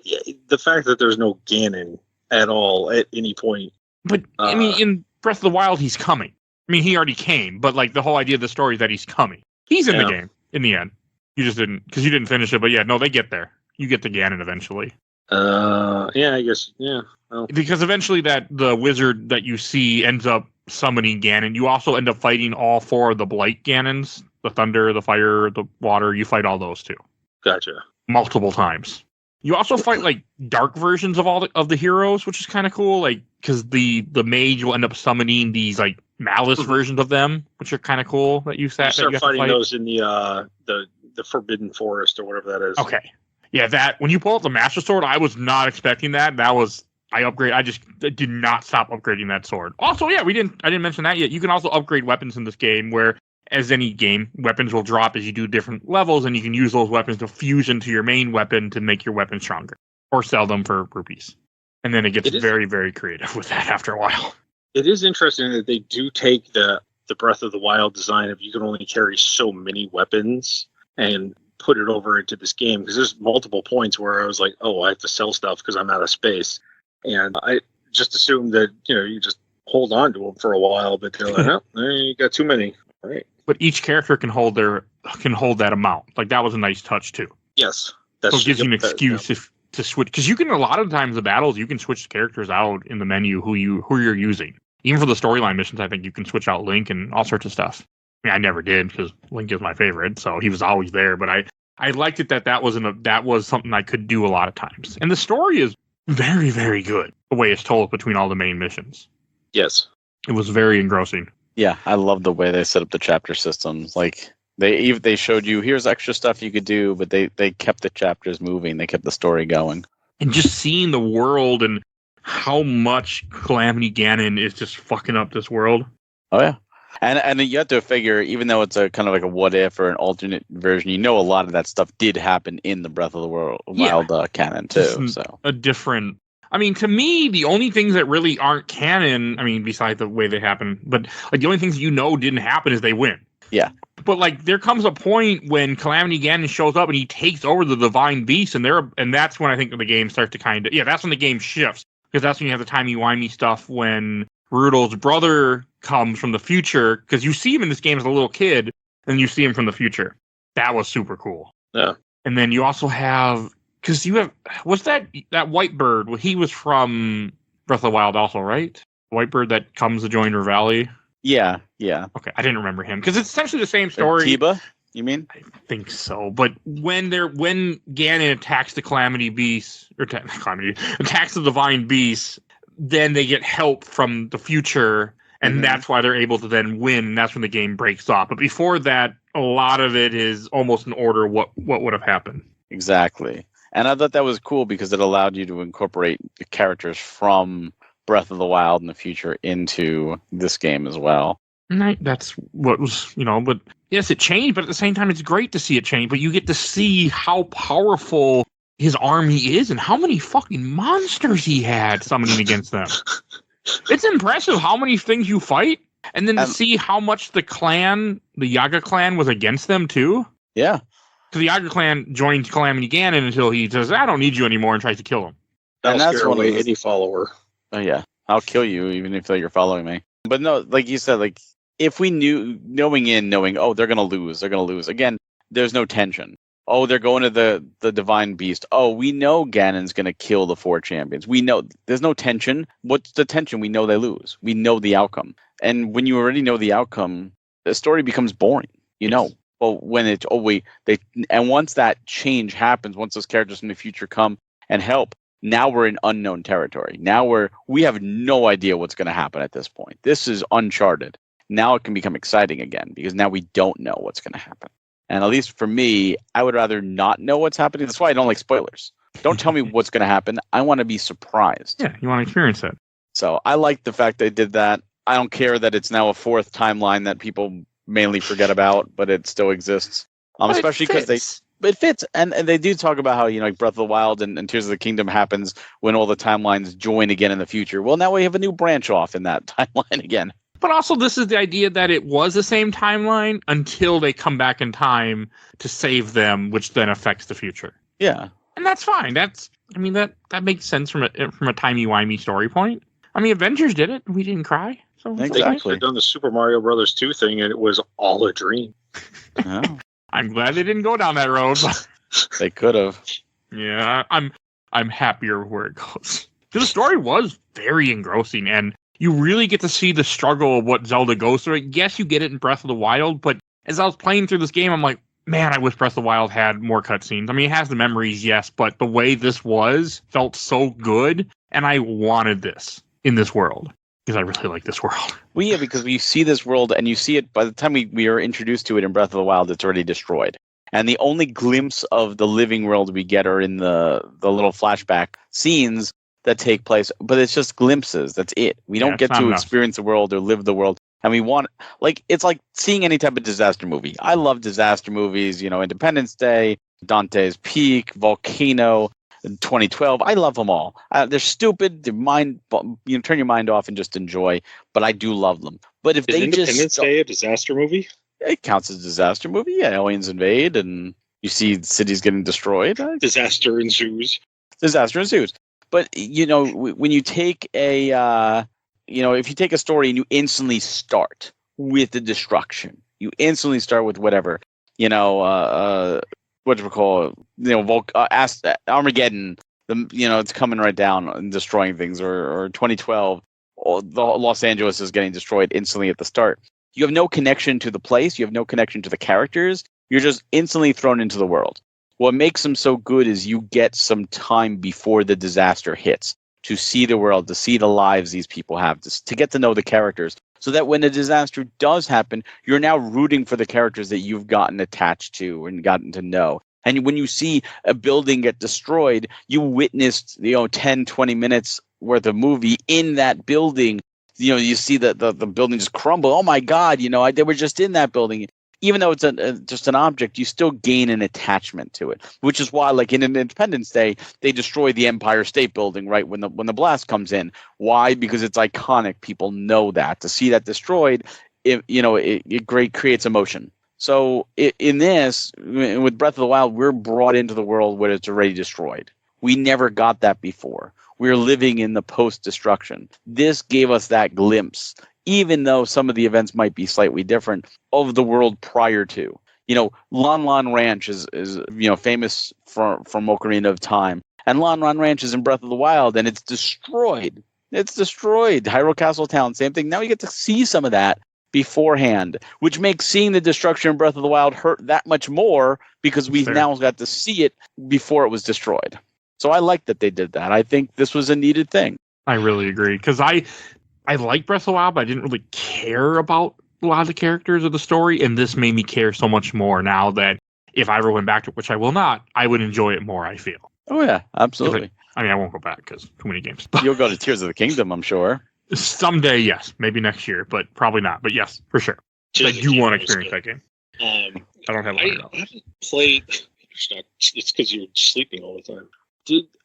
the fact that there's no Ganon at all at any point. But I mean, in Breath of the Wild, he's coming. I mean, he already came, but like the whole idea of the story is that he's coming. He's in the game in the end. You just didn't, because you didn't finish it. But they get there. You get to Ganon eventually. I guess, Well. Because eventually the wizard that you see ends up summoning Ganon. You also end up fighting all 4 of the Blight Ganons. The thunder, the fire, the water. You fight all those too. Gotcha. Multiple times. You also fight like dark versions of the heroes, which is kind of cool. Like, because the mage will end up summoning these like malice versions of them, which are kind of cool. That you start fighting those in the Forbidden Forest or whatever that is. Okay. Yeah, that when you pull out the Master Sword, I was not expecting that. I just did not stop upgrading that sword. Also, I didn't mention that yet. You can also upgrade weapons in this game where, as any game, weapons will drop as you do different levels, and you can use those weapons to fuse into your main weapon to make your weapon stronger, or sell them for rupees. And then it gets very, very creative with that after a while. It is interesting that they do take the Breath of the Wild design of you can only carry so many weapons and put it over into this game, because there's multiple points where I was like, oh, I have to sell stuff because I'm out of space. And I just assumed that, you just hold on to them for a while, but they're like, oh, you got too many. All right. But each character can hold that amount. Like, that was a nice touch too. Yes. So it gives you an excuse to switch, because you can, a lot of times the battles, you can switch the characters out in the menu who you're using. Even for the storyline missions, I think you can switch out Link and all sorts of stuff. I mean, I never did because Link is my favorite, so he was always there. But I liked it that was something I could do a lot of times. And the story is very, very good, the way it's told between all the main missions. Yes. It was very engrossing. Yeah, I love the way they set up the chapter systems. Like, they showed you, here's extra stuff you could do, but they kept the chapters moving. They kept the story going. And just seeing the world and how much Calamity Ganon is just fucking up this world. Oh, yeah. And you have to figure, even though it's a kind of like a what if or an alternate version, a lot of that stuff did happen in the Breath of the Wild canon too. So a different. I mean, to me, the only things that really aren't canon, I mean, besides the way they happen, but like the only things didn't happen is they win. Yeah. But like, there comes a point when Calamity Ganon shows up and he takes over the Divine Beast, and that's when I think the game starts to that's when the game shifts, because that's when you have the timey-wimey stuff when Hyrule's brother comes from the future, because you see him in this game as a little kid, and you see him from the future. That was super cool. Yeah. And then you also have, because was that white bird? Well, he was from Breath of the Wild also, right? White bird that comes to join Rivali. Valley. Yeah. Okay, I didn't remember him because it's essentially the same story. Tiba, you mean? I think so. But when Ganon attacks the Calamity Beast, attacks the Divine Beast, then they get help from the future, and that's why they're able to then win. And that's when the game breaks off. But before that, a lot of it is almost in order what would have happened. Exactly. And I thought that was cool because it allowed you to incorporate the characters from Breath of the Wild in the future into this game as well. Right. That's what was, but yes, it changed, but at the same time, it's great to see it change. But you get to see how powerful his army is and how many fucking monsters he had summoning against them. It's impressive how many things you fight, and then to see how much the Yaga clan was against them too. Yeah. So the Yaga clan joins Calamity Ganon until he says, I don't need you anymore, and tries to kill him. That'll scare away any follower. Oh, yeah. I'll kill you even if you're following me. But no, like you said, like if we knew, knowing, oh, they're gonna lose. Again, there's no tension. Oh, they're going to the Divine Beast. Oh, we know Ganon's gonna kill the 4 champions. We know there's no tension. What's the tension? We know they lose. We know the outcome. And when you already know the outcome, the story becomes boring. You know. But when it's and once that change happens, once those characters from the future come and help, now we're in unknown territory. Now we have no idea what's going to happen at this point. This is uncharted. Now it can become exciting again because now we don't know what's going to happen. And at least for me, I would rather not know what's happening. That's why I don't like spoilers. Don't tell me what's going to happen. I want to be surprised. Yeah, you want to experience it. So I like the fact they did that. I don't care that it's now a 4th timeline that people mainly forget about, but it still exists. Especially because it fits. And they do talk about how, like Breath of the Wild and Tears of the Kingdom happens when all the timelines join again in the future. Well, now we have a new branch off in that timeline again. But also, this is the idea that it was the same timeline until they come back in time to save them, which then affects the future. Yeah. And that's fine. That makes sense from a timey-wimey story point. I mean, Avengers did it. We didn't cry. So exactly. They could have done the Super Mario Brothers 2 thing, and it was all a dream. Oh. I'm glad they didn't go down that road. They could have. Yeah, I'm happier where it goes. The story was very engrossing, and you really get to see the struggle of what Zelda goes through. Yes, you get it in Breath of the Wild, but as I was playing through this game, I'm like, man, I wish Breath of the Wild had more cutscenes. I mean, it has the memories, yes, but the way this felt so good, and I wanted this in this world. Because I really like this world. Well, yeah, because you see this world and you see it by the time we are introduced to it in Breath of the Wild, it's already destroyed. And the only glimpse of the living world we get are in the little flashback scenes that take place, but it's just glimpses. That's it. We don't get to experience the world or live the world. And we want, it's like seeing any type of disaster movie. I love disaster movies, Independence Day, Dante's Peak, Volcano, 2012. I love them all. They're stupid. They're turn your mind off and just enjoy. But I do love them. But if Is they Independence Day a disaster movie? It counts as a disaster movie. Yeah, aliens invade and you see cities getting destroyed. Disaster ensues. But when you take if you take a story and you instantly start with the destruction, you instantly start with whatever, what do we call it? Armageddon. It's coming right down and destroying things. Or 2012, the Los Angeles is getting destroyed instantly at the start. You have no connection to the place. You have no connection to the characters. You're just instantly thrown into the world. What makes them so good is you get some time before the disaster hits to see the world, to see the lives these people have, to get to know the characters. So that when a disaster does happen, you're now rooting for the characters that you've gotten attached to and gotten to know. And when you see a building get destroyed, you witnessed, 10, 20 minutes worth of movie in that building. You see the building just crumble. Oh my God, they were just in that building. Even though it's just an object, you still gain an attachment to it, which is why, like in Independence Day, they destroy the Empire State Building right when the blast comes in. Why? Because it's iconic. People know that. To see that destroyed, it creates emotion. So in this, with Breath of the Wild, we're brought into the world where it's already destroyed. We never got that before. We're living in the post-destruction. This gave us that glimpse, even though some of the events might be slightly different, of the world prior to. Lon Lon Ranch is famous from Ocarina of Time. And Lon Lon Ranch is in Breath of the Wild, and it's destroyed. Hyrule Castle Town, same thing. Now you get to see some of that beforehand, which makes seeing the destruction in Breath of the Wild hurt that much more because we've now got to see it before it was destroyed. So I like that they did that. I think this was a needed thing. I really agree, because I like Breath of the Wild, but I didn't really care about a lot of the characters of the story, and this made me care so much more now that if I ever went back to it, which I will not, I would enjoy it more, I feel. Oh, yeah, absolutely. I won't go back because too many games. You'll go to Tears of the Kingdom, I'm sure. Someday, yes. Maybe next year, but probably not. But yes, for sure. I do want to experience that game. I don't have $100. I haven't played... It's because you're sleeping all the time.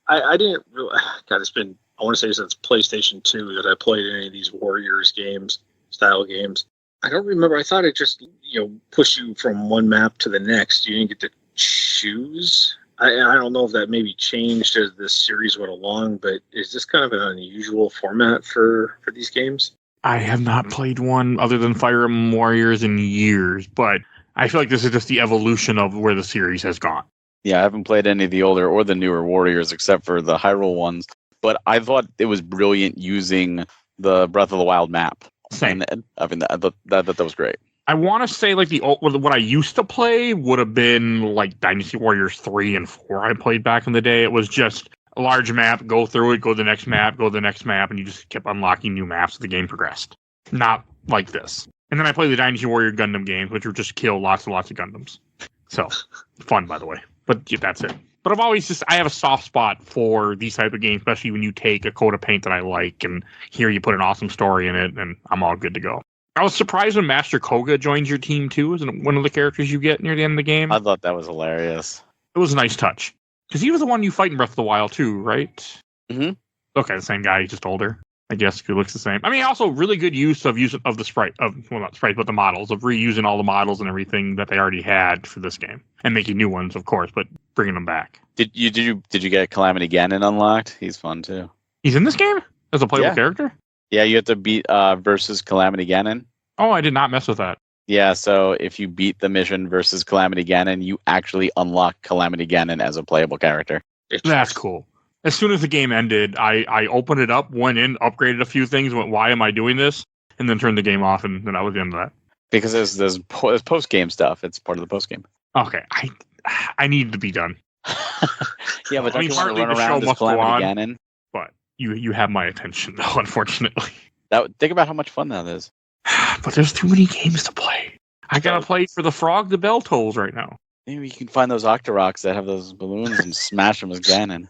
I didn't really... God, it's been... I want to say since PlayStation 2 that I played any of these Warriors style games. I don't remember. I thought it just, pushed you from one map to the next. You didn't get to choose. I don't know if that maybe changed as this series went along, but is this kind of an unusual format for these games? I have not played one other than Fire Emblem Warriors in years, but I feel like this is just the evolution of where the series has gone. Yeah, I haven't played any of the older or the newer Warriors except for the Hyrule ones, but I thought it was brilliant using the Breath of the Wild map. Same. And I mean, that was great. I want to say like what I used to play would have been like Dynasty Warriors 3 and 4 I played back in the day. It was just a large map, go through it, go to the next map, go to the next map, and you just kept unlocking new maps as the game progressed. Not like this. And then I played the Dynasty Warrior Gundam games, which were just kill lots and lots of Gundams. So, fun, by the way. But yeah, that's it. But I have a soft spot for these type of games, especially when you take a coat of paint that I like, and here you put an awesome story in it, and I'm all good to go. I was surprised when Master Koga joins your team, too, isn't one of the characters you get near the end of the game. I thought that was hilarious. It was a nice touch. Because he was the one you fight in Breath of the Wild, too, right? Mm-hmm. Okay, the same guy, he's just older. I guess who looks the same. I mean, also really good use of the sprite, not sprite, but the models, of reusing all the models and everything that they already had for this game. And making new ones, of course, but bringing them back. Did you get Calamity Ganon unlocked? He's fun, too. He's in this game? As a playable character? Yeah, you have to beat versus Calamity Ganon. Oh, I did not mess with that. Yeah, so if you beat the mission versus Calamity Ganon, you actually unlock Calamity Ganon as a playable character. That's cool. As soon as the game ended, I opened it up, went in, upgraded a few things, went, why am I doing this? And then turned the game off, and then that was the end of that. Because there's post-game stuff. It's part of the post-game. Okay, I need to be done. Yeah, but don't you want to run around as Calamity Ganon? But you have my attention, though, unfortunately. Think about how much fun that is. But there's too many games to play. I gotta play for the frog, the bell tolls right now. Maybe you can find those Octoroks that have those balloons and smash them as Ganon.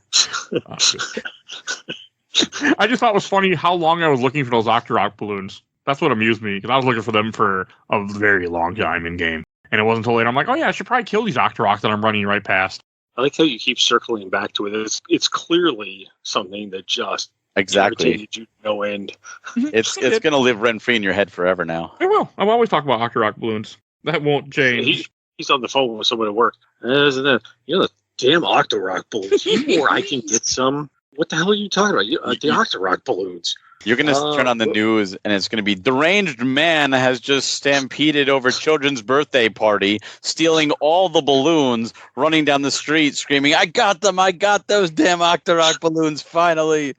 I just thought it was funny how long I was looking for those Octorok balloons. That's what amused me, because I was looking for them for a very long time in game. And it wasn't until later I'm like, oh yeah, I should probably kill these Octoroks that I'm running right past. I like how you keep circling back to it. It's clearly something that just irritated you no end. It's going to live rent-free in your head forever now. It will. I've always talked about Octorok balloons. That won't change. He's on the phone with someone at work. Isn't it? The damn Octorok balloons. Or I can get some. What the hell are you talking about? The Octorok balloons. You're going to turn on the news, and it's going to be, deranged man has just stampeded over children's birthday party, stealing all the balloons, running down the street, screaming, I got them! I got those damn Octorok balloons, finally!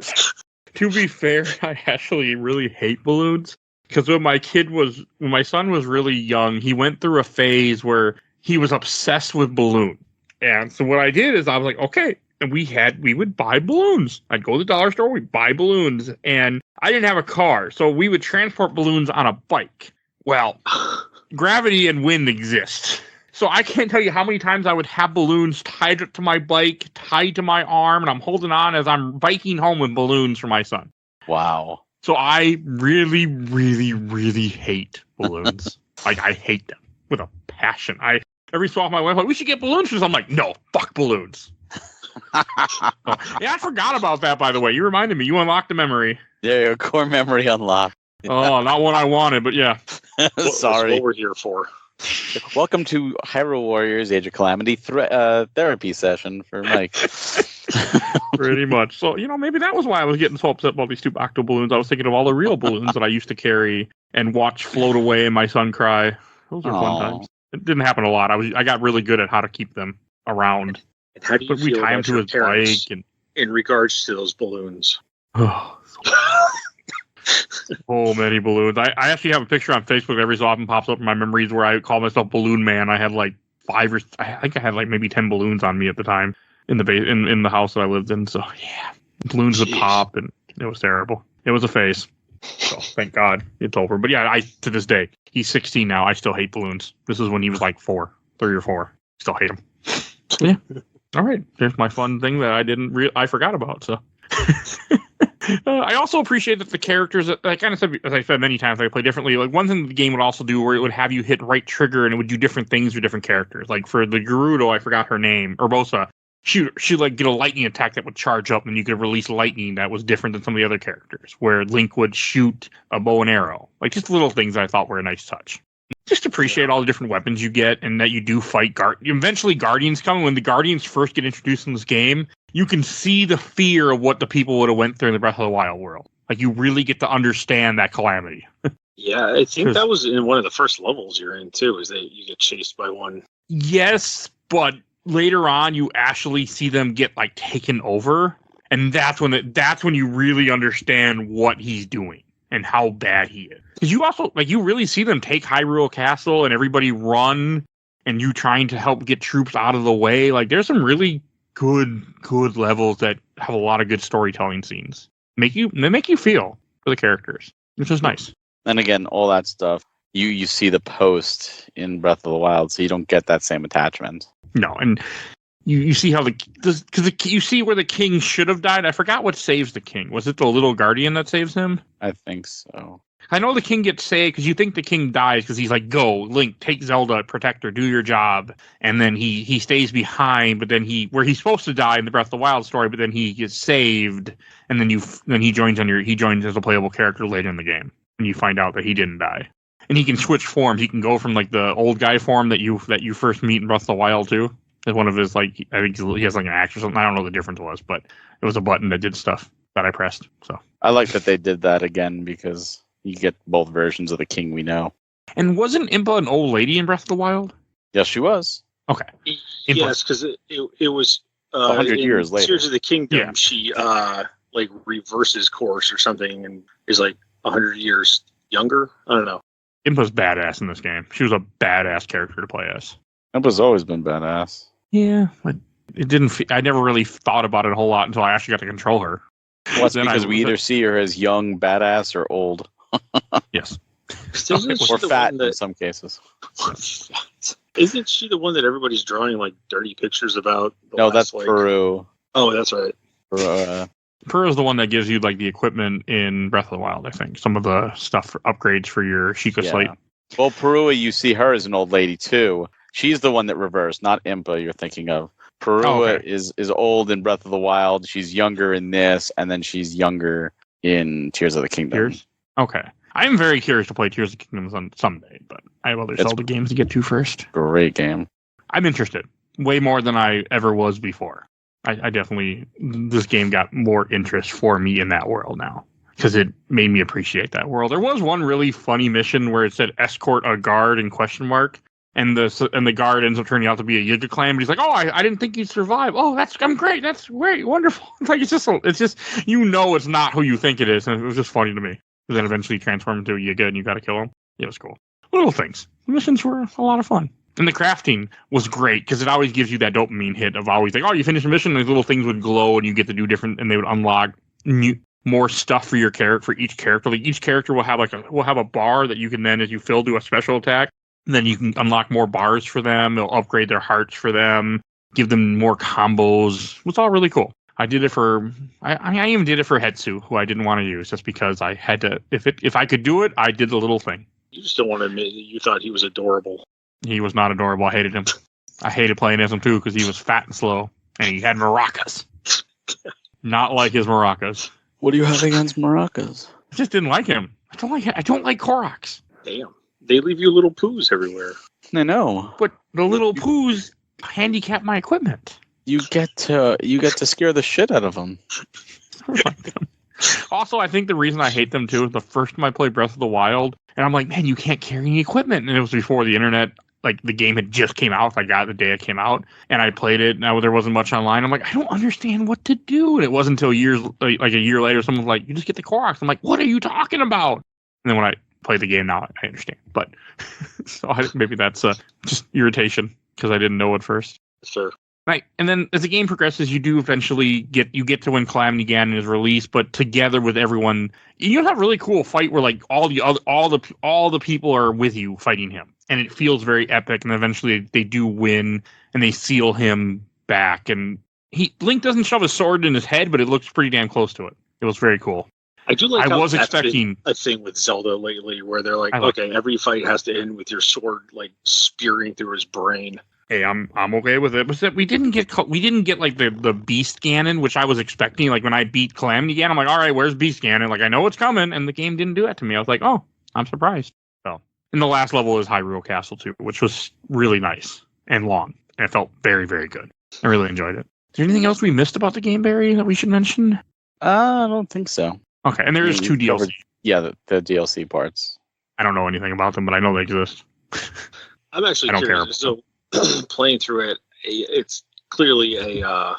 To be fair, I actually really hate balloons. Because when my son was really young, he went through a phase where he was obsessed with balloons. And so what I did is I was like, okay. And we would buy balloons. I'd go to the dollar store, we'd buy balloons. And I didn't have a car, so we would transport balloons on a bike. Well, gravity and wind exist. So I can't tell you how many times I would have balloons tied to my bike, tied to my arm, and I'm holding on as I'm biking home with balloons for my son. Wow. So I really, really, really hate balloons. Like, I hate them with a passion. Every so often my wife like, we should get balloons for this. I'm like, no, fuck balloons. Yeah, I forgot about that, by the way. You reminded me. You unlocked a memory. Yeah, your core memory unlocked. Oh, not what I wanted, but yeah. Sorry. That's what we're here for. Welcome to Hyrule Warriors Age of Calamity therapy session for Mike. Pretty much. So, maybe that was why I was getting so upset about these stupid octo balloons. I was thinking of all the real balloons that I used to carry and watch float away and my son cry. Those are fun times. It didn't happen a lot. I got really good at how to keep them around. And how do you feel tie him about to your his parents bike in regards to those balloons? Oh, many balloons. I actually have a picture on Facebook every so often pops up in my memories where I call myself Balloon Man. I had like I think I had like maybe 10 balloons on me at the time in the house that I lived in. So yeah, balloons would pop and it was terrible. It was a phase. So thank God it's over. But yeah, to this day, he's 16 now. I still hate balloons. This is when he was like 3 or 4. Still hate him. Yeah. All right. There's my fun thing that I forgot about. So. I also appreciate that the characters, I kind of said, as I said many times, I play differently. Like one thing the game would also do where it would have you hit right trigger and it would do different things for different characters. Like for the Gerudo, I forgot her name, Urbosa. She'd like get a lightning attack that would charge up and you could release lightning that was different than some of the other characters, where Link would shoot a bow and arrow. Like just little things I thought were a nice touch. just appreciate all the different weapons you get, and that you do fight eventually Guardians come. When the Guardians first get introduced in this game, you can see the fear of what the people would have went through in the Breath of the Wild world. Like, you really get to understand that calamity. Yeah, I think that was in one of the first levels you're in too, is that you get chased by one. Yes, but later on you actually see them get like taken over, and that's when you really understand what he's doing and how bad he is. Because you also you really see them take Hyrule Castle and everybody run, and you trying to help get troops out of the way. Like, there's some really good levels that have a lot of good storytelling scenes. They make you feel for the characters, which is nice. And again, all that stuff, you see the post in Breath of the Wild, so you don't get that same attachment. No, and you see how you see where the king should have died. I forgot what saves the king. Was it the little guardian that saves him? I think so. I know the king gets saved because you think the king dies because he's like, "Go, Link, take Zelda, protect her, do your job," and then he stays behind. But then where he's supposed to die in the Breath of the Wild story, but then he gets saved, and then he joins as a playable character later in the game. And you find out that he didn't die, and he can switch forms. He can go from like the old guy form that you first meet in Breath of the Wild to, as one of his I think he has like an axe or something. I don't know what the difference was, but it was a button that did stuff that I pressed. So I like that they did that again because you get both versions of the king we know. And wasn't Impa an old lady in Breath of the Wild? Yes, she was. Okay. Yes, because it was 100 years later. Tears of the Kingdom. Yeah. She reverses course or something and is like 100 years younger. I don't know. Impa's badass in this game. She was a badass character to play as. Impa's always been badass. Yeah, but it didn't. I never really thought about it a whole lot until I actually got to control her. Well, that's because we either see her as young, badass, or old. Yes. Or fat in some cases. Isn't she the one that everybody's drawing like dirty pictures about? No, that's Peru. Oh, that's right. Peru is the one that gives you like the equipment in Breath of the Wild, I think. Some of the stuff for upgrades for your Sheikah Slate. Well, Peru, you see her as an old lady too. She's the one that reversed, not Impa you're thinking of. Peru is old in Breath of the Wild. She's younger in this, and then she's younger in Tears of the Kingdom. Tears? Okay. I'm very curious to play Tears of the Kingdom someday, but I have other Zelda games to get to first. Great game. I'm interested. Way more than I ever was before. I definitely, this game got more interest for me in that world now, because it made me appreciate that world. There was one really funny mission where it said escort a guard in question mark, and the guard ends up turning out to be a Yiga clan, but he's like, "Oh, I didn't think you'd survive. Oh, I'm great. That's great. Wonderful." It's just it's not who you think it is. And it was just funny to me. And then eventually transform into a Yiga and you got to kill him. It was cool. Little things. The missions were a lot of fun. And the crafting was great because it always gives you that dopamine hit of always like, oh, you finish a mission, and these little things would glow and you get to do different, and they would unlock more stuff for your character, for each character. Like each character will have a bar that you can then, as you fill, do a special attack. And then you can unlock more bars for them. It'll upgrade their hearts for them, give them more combos. It was all really cool. I did it for, I even did it for Hetsu, who I didn't want to use, just because I had to, if I could do it, I did the little thing. You just don't want to admit that you thought he was adorable. He was not adorable. I hated him. I hated playing as him too, because he was fat and slow, and he had maracas. Not like his maracas. What do you have against maracas? I just didn't like him. I don't like Koroks. Damn. They leave you little poos everywhere. I know. But the little poos handicap my equipment. You get to scare the shit out of them. Also, I think the reason I hate them too is the first time I played Breath of the Wild, and I'm like, man, you can't carry any equipment. And it was before the internet, like the game had just came out. I got it the day it came out, and I played it. Now there wasn't much online. I'm like, I don't understand what to do. And it wasn't until like a year later, someone was like, you just get the Koroks. I'm like, what are you talking about? And then when I play the game now, I understand. But so maybe that's just irritation because I didn't know at first. Sure. Right, and then as the game progresses, you do eventually get to when Calamity Ganon is released, but together with everyone, you have a really cool fight where like all the people are with you fighting him, and it feels very epic. And eventually they do win, and they seal him back. And Link doesn't shove a sword in his head, but it looks pretty damn close to it. It was very cool. I do like. I was expecting a thing with Zelda lately, where they're like, okay, every fight has to end with your sword like spearing through his brain. Hey, I'm okay with it. But that we didn't get like the Beast Ganon, which I was expecting. Like when I beat Calamity Ganon, I'm like, all right, where's Beast Ganon? Like I know it's coming, and the game didn't do that to me. I was like, oh, I'm surprised. So And the last level is Hyrule Castle too, which was really nice and long. And it felt very, very good. I really enjoyed it. Is there anything else we missed about the game, Barry, that we should mention? I don't think so. Okay, and there is 2 DLC. Yeah, the DLC parts. I don't know anything about them, but I know they exist. I'm actually I don't curious. So playing through it, it's clearly a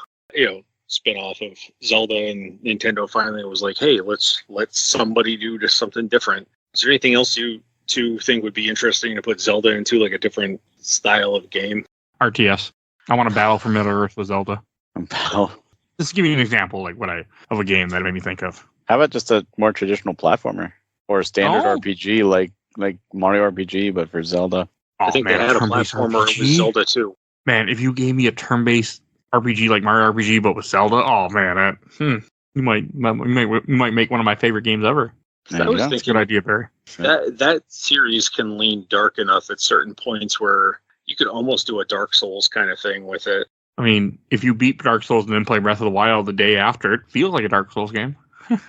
spin-off of Zelda, and Nintendo finally was like, hey, let's let somebody do just something different. Is there anything else you two think would be interesting to put Zelda into, like a different style of game? RTS. I want to battle for Middle-earth with Zelda. Battle. Just to give you an example, of a game that it made me think of. How about just a more traditional platformer or a standard RPG like Mario RPG, but for Zelda? Oh, I think they had a platformer with Zelda too. Man, if you gave me a turn-based RPG like Mario RPG, but with Zelda, oh man, you might make one of my favorite games ever. I was That's a good idea, Barry. That series can lean dark enough at certain points where you could almost do a Dark Souls kind of thing with it. I mean, if you beat Dark Souls and then play Breath of the Wild the day after, it feels like a Dark Souls game.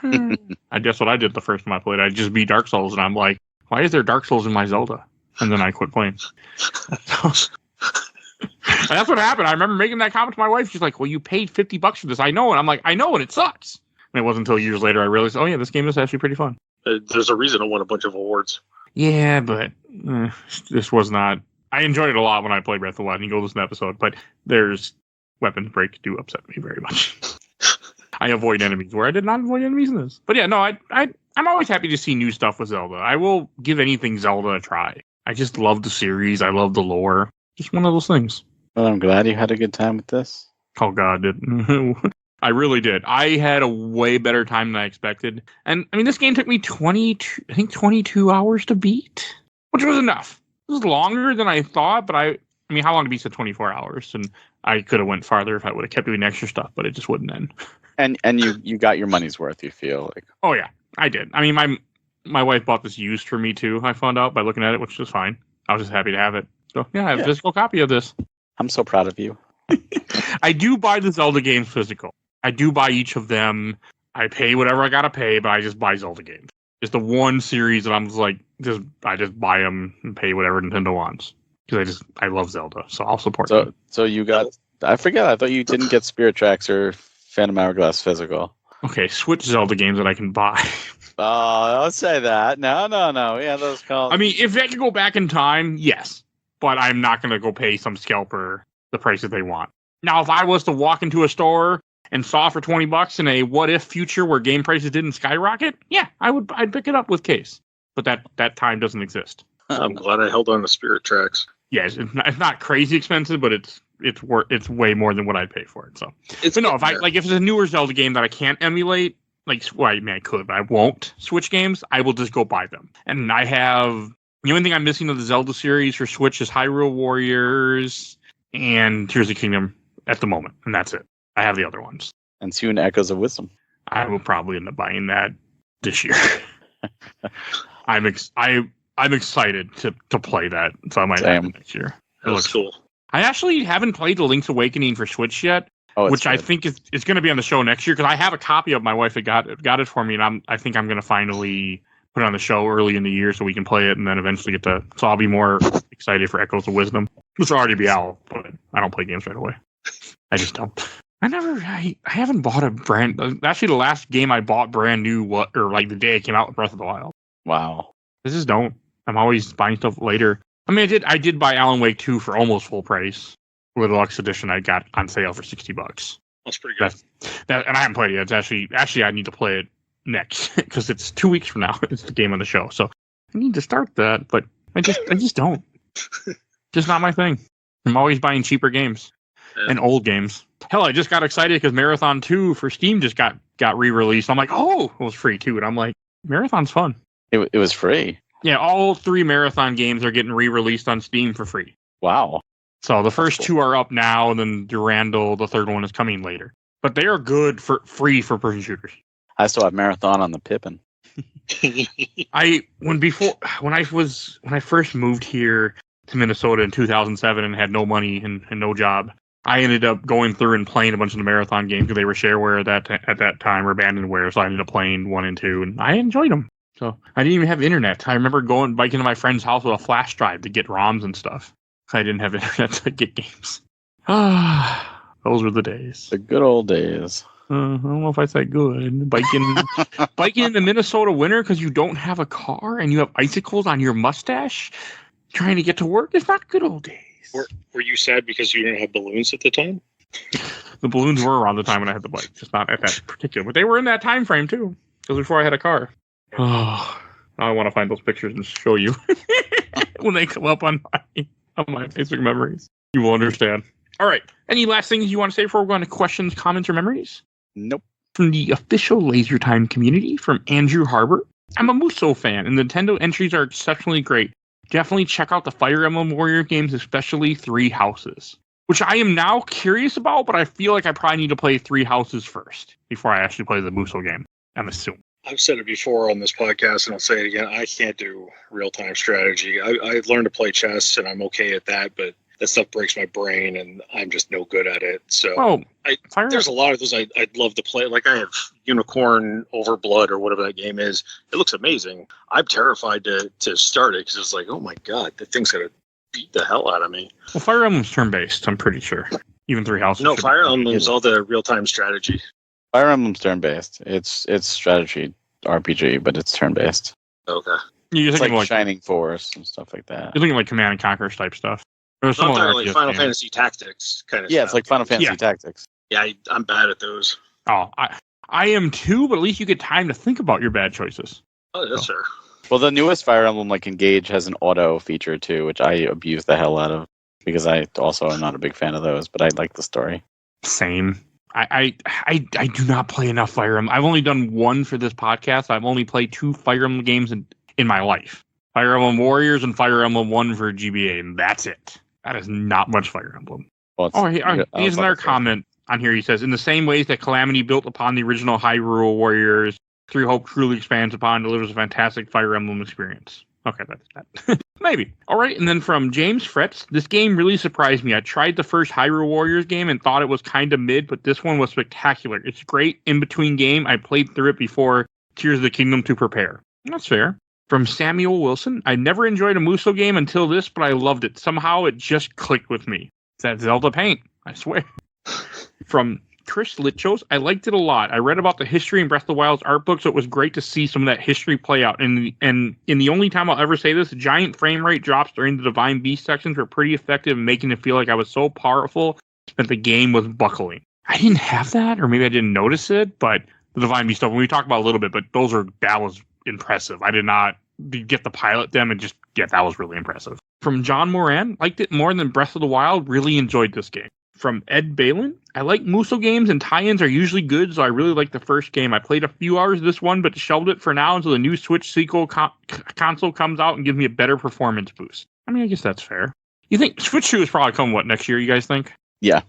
That's what I did the first time I played. I just beat Dark Souls, and I'm like, why is there Dark Souls in my Zelda? And then I quit playing. And that's what happened. I remember making that comment to my wife. She's like, well, you paid $50 for this. I know. And I'm like, I know, and it sucks. And it wasn't until years later I realized, oh, yeah, this game is actually pretty fun. There's a reason it won a bunch of awards. Yeah, but this was not... I enjoyed it a lot when I played Breath of the Wild. You can go listen to the episode, but there's weapons break do upset me very much. I avoid enemies where I did not avoid enemies in this. But yeah, no, I'm always happy to see new stuff with Zelda. I will give anything Zelda a try. I just love the series. I love the lore. Just one of those things. Well, I'm glad you had a good time with this. Oh, God, I really did. I had a way better time than I expected. And, I mean, this game took me 22 hours to beat, which was enough. It was longer than I thought, but I mean, how long to beat? 24 hours, and I could have went farther if I would have kept doing extra stuff, but it just wouldn't end. And you got your money's worth, you feel like? Oh, yeah, I did. I mean, my wife bought this used for me, too, I found out by looking at it, which was fine. I was just happy to have it. So, yeah, I have a physical copy of this. I'm so proud of you. I do buy the Zelda games physical. I do buy each of them. I pay whatever I gotta pay, but I just buy Zelda games. It's the one series that I'm just like, I just buy them and pay whatever Nintendo wants. Because I love Zelda, so I'll support them. So you got, I forget, I thought you didn't get Spirit Tracks or Phantom Hourglass physical. Okay, Switch Zelda games that I can buy. Oh, don't say that. No. Yeah, those called. I mean, if I could go back in time, yes. But I'm not going to go pay some scalper the price that they want. Now, if I was to walk into a store and saw for $20 in a what-if future where game prices didn't skyrocket, yeah, I'd pick it up with case. But that time doesn't exist. I'm glad I held on to Spirit Tracks. Yeah, it's not crazy expensive, but it's way more than what I'd pay for it. So, It's but no, getting there. if it's a newer Zelda game that I can't emulate, I could, but I won't Switch games. I will just go buy them. And I have the only thing I'm missing of the Zelda series for Switch is Hyrule Warriors and Tears of the Kingdom at the moment, and that's it. I have the other ones. And soon Echoes of Wisdom. I will probably end up buying that this year. I'm excited to play that, so I might have it next year. That looks cool. I actually haven't played The Link's Awakening for Switch yet, which I think is going to be on the show next year because I have a copy of my wife that got it for me, and I think I'm going to finally put it on the show early in the year so we can play it and then eventually get to. So I'll be more excited for Echoes of Wisdom, which will already be out, but I don't play games right away. I just don't. I haven't bought a brand. Actually, the last game I bought brand new, the day it came out with Breath of the Wild. Wow. I just don't. I'm always buying stuff later. I mean, I did buy Alan Wake 2 for almost full price. With the deluxe edition, I got on sale for $60. That's pretty good. And I haven't played it yet. It's actually I need to play it next because it's 2 weeks from now. It's the game on the show, so I need to start that. But I just don't. Just not my thing. I'm always buying cheaper games and old games. Hell, I just got excited because Marathon 2 for Steam just got re-released. I'm like, oh, it was free too, and I'm like, Marathon's fun. It was free. Yeah, all 3 Marathon games are getting re-released on Steam for free. Wow. So the first 2 are up now, and then Durandal, the third one, is coming later. But they are good for free for person shooters. I still have Marathon on the Pippin. When I first moved here to Minnesota in 2007 and had no money and no job, I ended up going through and playing a bunch of the Marathon games because they were shareware at that time or abandonware. So I ended up playing 1 and 2, and I enjoyed them. So I didn't even have internet. I remember going biking to my friend's house with a flash drive to get ROMs and stuff. I didn't have internet to get games. Those were the days. The good old days. I don't know if I said good. Biking in the Minnesota winter because you don't have a car and you have icicles on your mustache trying to get to work. It's not good old days. Were you sad because you didn't have balloons at the time? The balloons were around the time when I had the bike, just not at that particular. But they were in that time frame too. It was before I had a car. Oh, I want to find those pictures and show you when they come up on my Facebook memories. You will understand. All right. Any last things you want to say before we go on to questions, comments, or memories? Nope. From the official Laser Time community, from Andrew Harbor. I'm a Musou fan, and Nintendo entries are exceptionally great. Definitely check out the Fire Emblem Warrior games, especially Three Houses, which I am now curious about, but I feel like I probably need to play Three Houses first before I actually play the Musou game, I'm assuming. I've said it before on this podcast, and I'll say it again. I can't do real-time strategy. I learned to play chess, and I'm okay at that, but that stuff breaks my brain, and I'm just no good at it. So there's a lot of those I'd love to play. Like I have Unicorn Overblood or whatever that game is. It looks amazing. I'm terrified to start it because it's like, oh my god, that thing's gonna beat the hell out of me. Well, Fire Emblem's turn-based, I'm pretty sure. Even Three Houses. No, Fire Emblem's all the real-time strategy. Fire Emblem's turn-based. It's strategy RPG, but it's turn-based. Okay. You're It's thinking like Shining Force and stuff like that. You're thinking like Command and Conquer type stuff. There's I'm some other talking like RTS Final games. Fantasy Tactics kind of Yeah, stuff. it's like Final Fantasy Tactics. Yeah, I'm bad at those. Oh, I am too, but at least you get time to think about your bad choices. Oh, yes, sir. Well, the newest Fire Emblem, like Engage, has an auto feature too, which I abuse the hell out of because I also am not a big fan of those, but I like the story. Same. I do not play enough Fire Emblem. I've only done one for this podcast. I've only played 2 Fire Emblem games in my life. Fire Emblem Warriors and Fire Emblem 1 for GBA, and that's it. That is not much Fire Emblem. Well, Here's another comment on here. He says, in the same ways that Calamity built upon the original Hyrule Warriors, Three Hope truly expands upon and delivers a fantastic Fire Emblem experience. Okay, that's that. Maybe. All right, and then from James Fretz, this game really surprised me. I tried the first Hyrule Warriors game and thought it was kind of mid, but this one was spectacular. It's a great in-between game. I played through it before Tears of the Kingdom to prepare. That's fair. From Samuel Wilson, I never enjoyed a Musou game until this, but I loved it. Somehow it just clicked with me. It's that Zelda paint, I swear. From Chris Litchos, I liked it a lot. I read about the history in Breath of the Wild's art book, so it was great to see some of that history play out. And in the only time I'll ever say this, giant frame rate drops during the Divine Beast sections were pretty effective in making it feel like I was so powerful that the game was buckling. I didn't have that, or maybe I didn't notice it, but the Divine Beast stuff, when we talk about it a little bit, but that was impressive. I did not get the pilot them and just that was really impressive. From John Moran, liked it more than Breath of the Wild, really enjoyed this game. From Ed Balin, I like Musou games and tie-ins are usually good, so I really like the first game. I played a few hours of this one, but shelved it for now until the new Switch sequel console comes out and gives me a better performance boost. I mean, I guess that's fair. You think Switch 2 is probably coming, next year, you guys think? Yeah.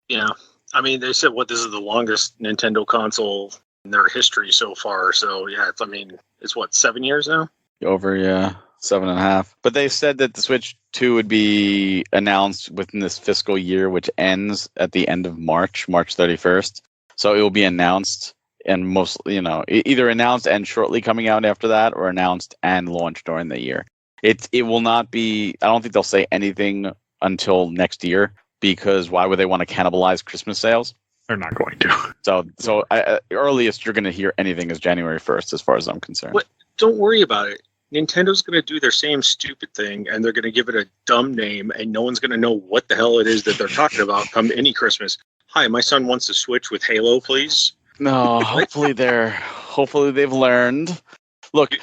Yeah. I mean, they said, this is the longest Nintendo console in their history so far, so yeah, it's 7 years now? Over, yeah. 7.5. But they said that the Switch 2 would be announced within this fiscal year, which ends at the end of March 31st. So it will be announced and either announced and shortly coming out after that, or announced and launched during the year. It will not be, I don't think they'll say anything until next year, because why would they want to cannibalize Christmas sales? They're not going to. So earliest you're going to hear anything is January 1st, as far as I'm concerned. What? Don't worry about it. Nintendo's going to do their same stupid thing, and they're going to give it a dumb name, and no one's going to know what the hell it is that they're talking about come any Christmas. Hi, my son wants to Switch with Halo, please. No, hopefully they've learned. Look,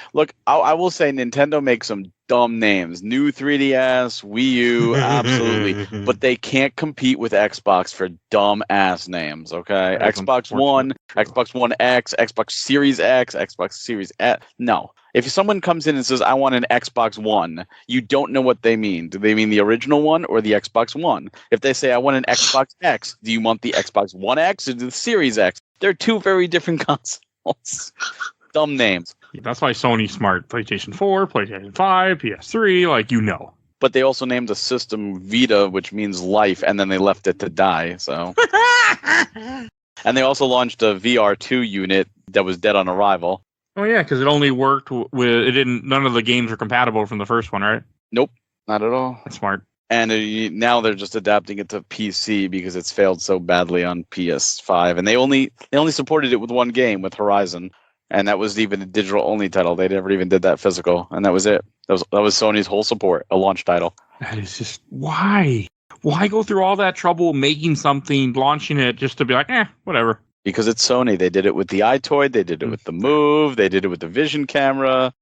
I will say Nintendo makes some dumb names. New 3DS, Wii U, absolutely. But they can't compete with Xbox for dumb-ass names, okay? Xbox One, Xbox One X, Xbox Series X, Xbox Series S. No. If someone comes in and says, I want an Xbox One, you don't know what they mean. Do they mean the original one or the Xbox One? If they say, I want an Xbox X, do you want the Xbox One X or the Series X? They're two very different consoles. Dumb names. That's why Sony's smart. PlayStation 4, PlayStation 5, PS3, But they also named the system Vita, which means life, and then they left it to die, so. And they also launched a VR2 unit that was dead on arrival. Oh yeah, because it only worked with it. Didn't. None of the games are compatible from the first one, right? Nope, not at all. That's smart. And now they're just adapting it to PC because it's failed so badly on PS5, and they only supported it with one game, with Horizon, and that was even a digital only title. They never even did that physical, and that was it. That was Sony's whole support, a launch title. That is just why go through all that trouble making something, launching it just to be like, whatever. Because it's Sony. They did it with the iToy, they did it with the Move, they did it with the Vision camera.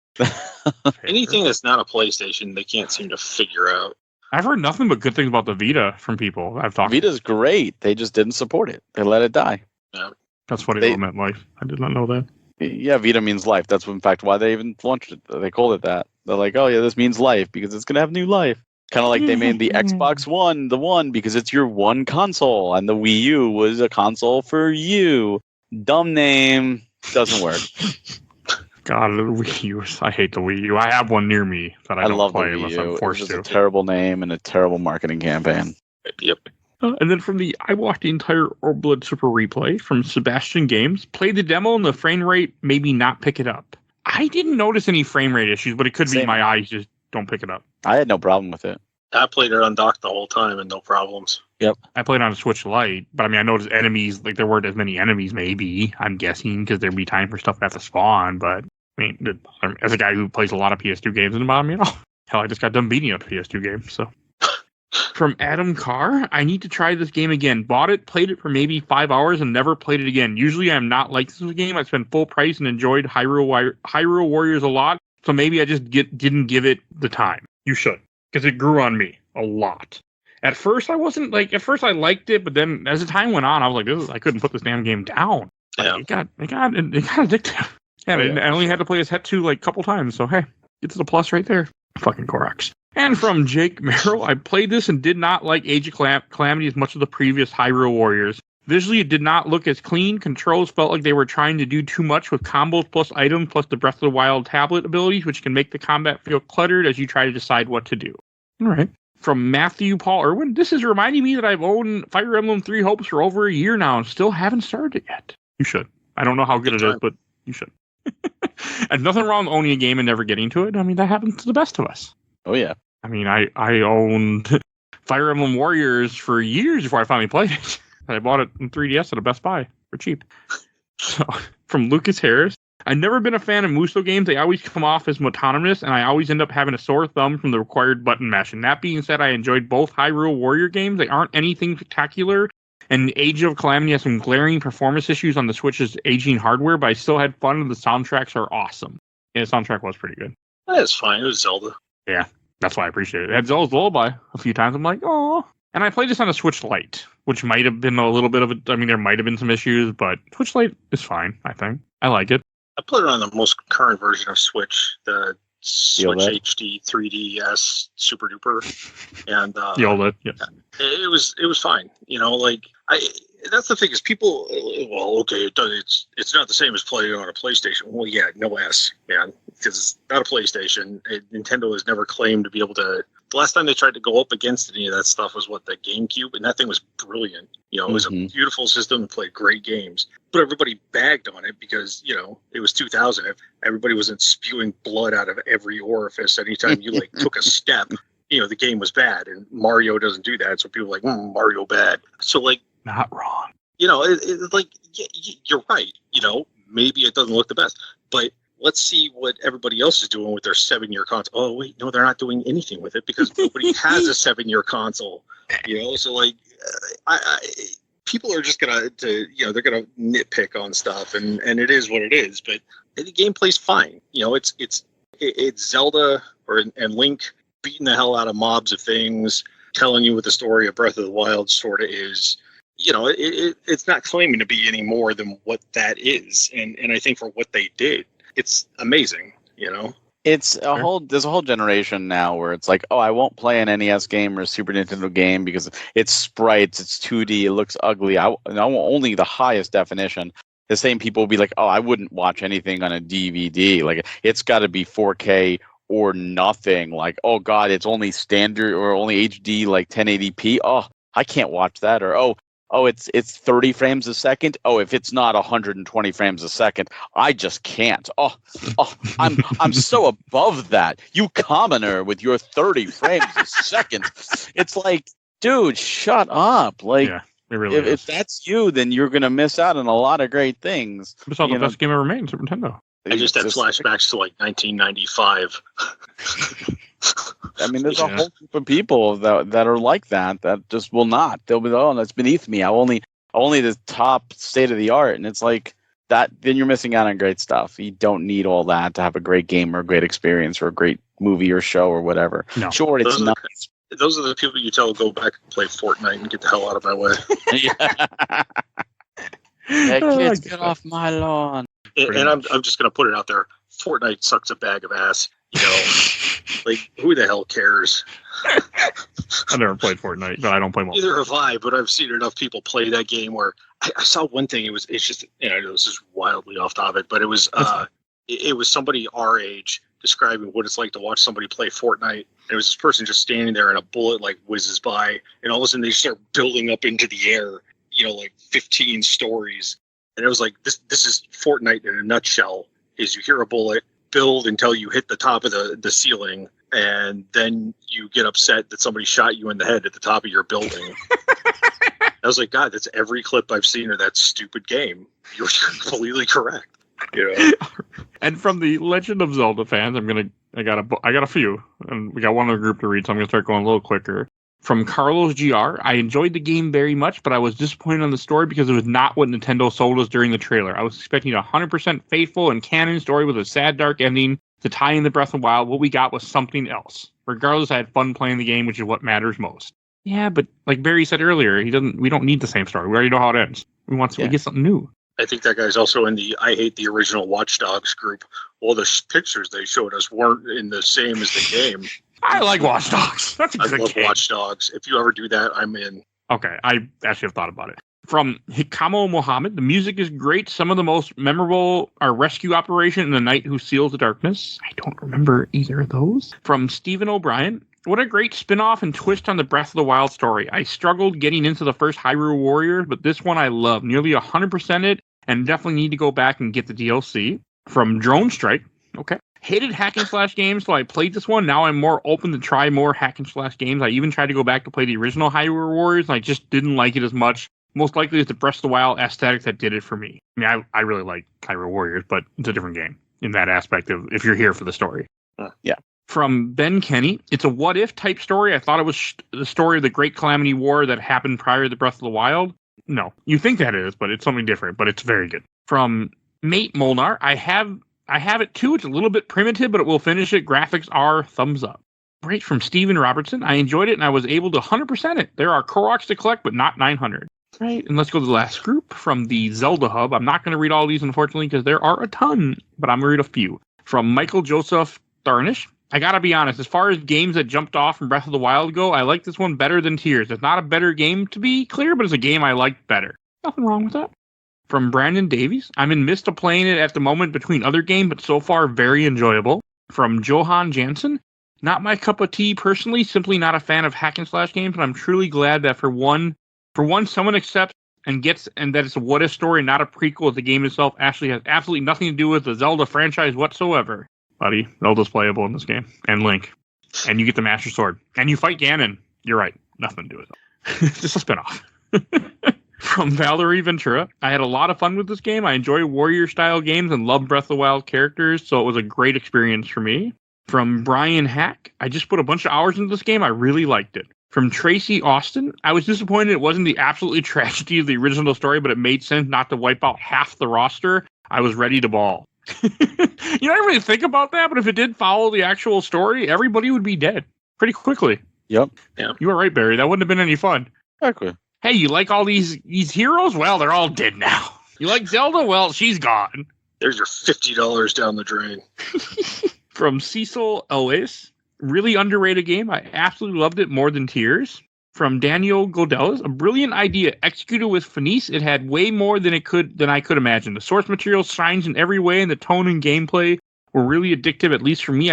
Anything that's not a PlayStation, they can't seem to figure out. I've heard nothing but good things about the Vita from people I've talked to. Vita's great. They just didn't support it. They let it die. Yeah. That's funny. They meant life. I did not know that. Yeah, Vita means life. That's in fact why they even launched it. They called it that. They're like, oh yeah, this means life because it's gonna have new life. Kind of like they made the Xbox One the one because it's your one console, and the Wii U was a console for you. Dumb name, doesn't work. God, the Wii U. I hate the Wii U. I have one near me that I don't love play the Wii unless U. I'm forced It's to. just a terrible name and a terrible marketing campaign. Yep. And then I watched the entire Orblood Super Replay from Sebastian Games. Played the demo and the frame rate maybe not pick it up. I didn't notice any frame rate issues, but it could be my eyes just don't pick it up. I had no problem with it. I played it undocked the whole time and no problems. Yep. I played on a Switch Lite, but I mean, I noticed enemies, like there weren't as many enemies, maybe, I'm guessing, because there'd be time for stuff to have to spawn, but I mean, as a guy who plays a lot of PS2 games, it didn't bother me at all. Hell, I just got done beating up a PS2 game, so. From Adam Carr, I need to try this game again. Bought it, played it for maybe 5 hours, and never played it again. Usually I'm not like this game. I spent full price and enjoyed Hyrule Warriors a lot, so maybe I just didn't give it the time. You should, because it grew on me a lot. At first I liked it, but then as the time went on, I was like, I couldn't put this damn game down. Yeah. It got addictive. Yeah, I only had to play as Het 2 like a couple times, so hey, get to the plus right there. Fucking Koroks. And from Jake Merrill, I played this and did not like Age of Calamity as much as the previous Hyrule Warriors. Visually, it did not look as clean. Controls felt like they were trying to do too much with combos plus items plus the Breath of the Wild tablet abilities, which can make the combat feel cluttered as you try to decide what to do. All right. From Matthew Paul Irwin, this is reminding me that I've owned Fire Emblem Three Hopes for over a year now and still haven't started it yet. You should. I don't know how good it is, but you should. And nothing wrong with owning a game and never getting to it. I mean, that happens to the best of us. Oh, yeah. I mean, I owned Fire Emblem Warriors for years before I finally played it. I bought it in 3DS at a Best Buy for cheap. So, from Lucas Harris, I've never been a fan of Musou games. They always come off as monotonous, and I always end up having a sore thumb from the required button mashing. That being said, I enjoyed both Hyrule Warrior games. They aren't anything spectacular, and Age of Calamity has some glaring performance issues on the Switch's aging hardware, but I still had fun, and the soundtracks are awesome. Yeah, the soundtrack was pretty good. That's fine. It was Zelda. Yeah, that's why I appreciate it. I had Zelda's Lullaby a few times. I'm like, oh. And I played this on a Switch Lite, which might have been a little bit of a... I mean, there might have been some issues, but Switch Lite is fine, I think. I like it. I put it on the most current version of Switch, the Switch HD 3DS Super Duper, and the OLED, yeah. It was fine. You know, like that's the thing is people. Well, okay, it's not the same as playing on a PlayStation. Well, yeah, no S, man, because it's not a PlayStation. Nintendo has never claimed to be able to. The last time they tried to go up against any of that stuff was the GameCube, and that thing was brilliant. You know, it was a beautiful system and played great games. But everybody bagged on it because, you know, it was 2000. Everybody wasn't spewing blood out of every orifice anytime you took a step. You know, the game was bad, and Mario doesn't do that. So people are like, Mario bad. So not wrong. You know, you're right. You know, maybe it doesn't look the best, but let's see what everybody else is doing with their 7-year console. Oh, wait, no, they're not doing anything with it because nobody has a 7-year console. You know, so people are just gonna they're gonna nitpick on stuff, and it is what it is. But the gameplay's fine. You know, it's Zelda and Link beating the hell out of mobs of things, telling you what the story of Breath of the Wild sort of is. You know, it's not claiming to be any more than what that is, and I think for what they did, it's amazing. You know. There's a whole generation now where it's like, oh, I won't play an NES game or a Super Nintendo game because it's sprites, it's 2D, it looks ugly. I want only the highest definition. The same people will be like, oh, I wouldn't watch anything on a DVD. Like, it's got to be 4K or nothing. Like, oh God, it's only standard or only HD, like 1080p. Oh, I can't watch that. Or, oh, oh, it's 30 frames a second. Oh, if it's not 120 frames a second, I just can't. I'm so above that. You commoner with your 30 frames a second. It's like, dude, shut up. Like, Yeah, it really if that's you, then you're gonna miss out on a lot of great things. It's all the best game ever made in Super Nintendo. I just had flashbacks to like 1995. I mean, there's a whole group of people that are like that just will not. They'll be, oh, that's beneath me. I only the top state of the art, and it's like that. Then you're missing out on great stuff. You don't need all that to have a great game or a great experience or a great movie or show or whatever. No. Sure, it's not. Those are the people you tell go back and play Fortnite and get the hell out of my way. Hey, kids, get off my lawn. And I'm just gonna put it out there. Fortnite sucks a bag of ass. You know, like who the hell cares? I've never played Fortnite, but I don't play multiplayer. Neither have I. But I've seen enough people play that game where I saw one thing. It's just, you know, this is wildly off topic, but it was somebody our age describing what it's like to watch somebody play Fortnite. And it was this person just standing there and a bullet like whizzes by, and all of a sudden they start building up into the air. You know, like 15 stories. And it was like, this is Fortnite in a nutshell, is you hear a bullet, build until you hit the top of the ceiling, and then you get upset that somebody shot you in the head at the top of your building. I was like, God, that's every clip I've seen of that stupid game. You're completely correct. Yeah. And from the Legend of Zelda fans, I got a few, and we got one other group to read, so I'm gonna start going a little quicker. From Carlos GR, I enjoyed the game very much, but I was disappointed on the story because it was not what Nintendo sold us during the trailer. I was expecting a 100% faithful and canon story with a sad, dark ending to tie in the Breath of the Wild. What we got was something else. Regardless, I had fun playing the game, which is what matters most. Yeah, but like Barry said earlier, we don't need the same story. We already know how it ends. We get something new. I think that guy's also in the I hate the original Watch Dogs group. Well, the pictures they showed us weren't in the same as the game. I like Watch Dogs. That's a good game. Watch Dogs. If you ever do that, I'm in. Okay, I actually have thought about it. From Hikamo Mohammed, the music is great. Some of the most memorable are Rescue Operation and The Knight Who Seals the Darkness. I don't remember either of those. From Stephen O'Brien, what a great spin-off and twist on the Breath of the Wild story. I struggled getting into the first Hyrule Warriors, but this one I love. Nearly 100% it, and definitely need to go back and get the DLC. From Drone Strike, okay. Hated hack and slash games, so I played this one. Now I'm more open to try more hack and slash games. I even tried to go back to play the original Hyrule Warriors, and I just didn't like it as much. Most likely it's the Breath of the Wild aesthetic that did it for me. I mean, I really like Hyrule Warriors, but it's a different game in that aspect of if you're here for the story. Yeah. From Ben Kenny, it's a what-if type story. I thought it was the story of the Great Calamity War that happened prior to the Breath of the Wild. No, you think that is, but it's something different, but it's very good. From Mate Molnar, I have it too. It's a little bit primitive, but it will finish it. Graphics are thumbs up. Great. From Steven Robertson, I enjoyed it and I was able to 100% it. There are Koroks to collect, but not 900. Right. And let's go to the last group from the Zelda Hub. I'm not going to read all these, unfortunately, because there are a ton, but I'm going to read a few. From Michael Joseph Darnish, I got to be honest, as far as games that jumped off from Breath of the Wild go, I like this one better than Tears. It's not a better game, to be clear, but it's a game I liked better. Nothing wrong with that. From Brandon Davies, I'm in midst of playing it at the moment between other games, but so far very enjoyable. From Johan Jansen, not my cup of tea personally, simply not a fan of hack and slash games, but I'm truly glad that for one someone accepts and gets, and that it's a what-if story, not a prequel. The game itself actually has absolutely nothing to do with the Zelda franchise whatsoever. Buddy, Zelda's playable in this game, and Link, and you get the Master Sword, and you fight Ganon. You're right, nothing to do with it. It's just a spinoff. From Valerie Ventura, I had a lot of fun with this game. I enjoy warrior-style games and love Breath of the Wild characters, so it was a great experience for me. From Brian Hack, I just put a bunch of hours into this game. I really liked it. From Tracy Austin, I was disappointed it wasn't the absolutely tragedy of the original story, but it made sense not to wipe out half the roster. I was ready to bawl. You don't really think about that, but if it did follow the actual story, everybody would be dead pretty quickly. Yep. Yeah. You were right, Barry. That wouldn't have been any fun. Exactly. Hey, you like all these heroes? Well, they're all dead now. You like Zelda? Well, she's gone. There's your $50 down the drain. From Cecil Ellis, really underrated game. I absolutely loved it more than Tears. From Daniel Godelis, a brilliant idea executed with finesse. It had way more than I could imagine. The source material shines in every way, and the tone and gameplay were really addictive. At least for me,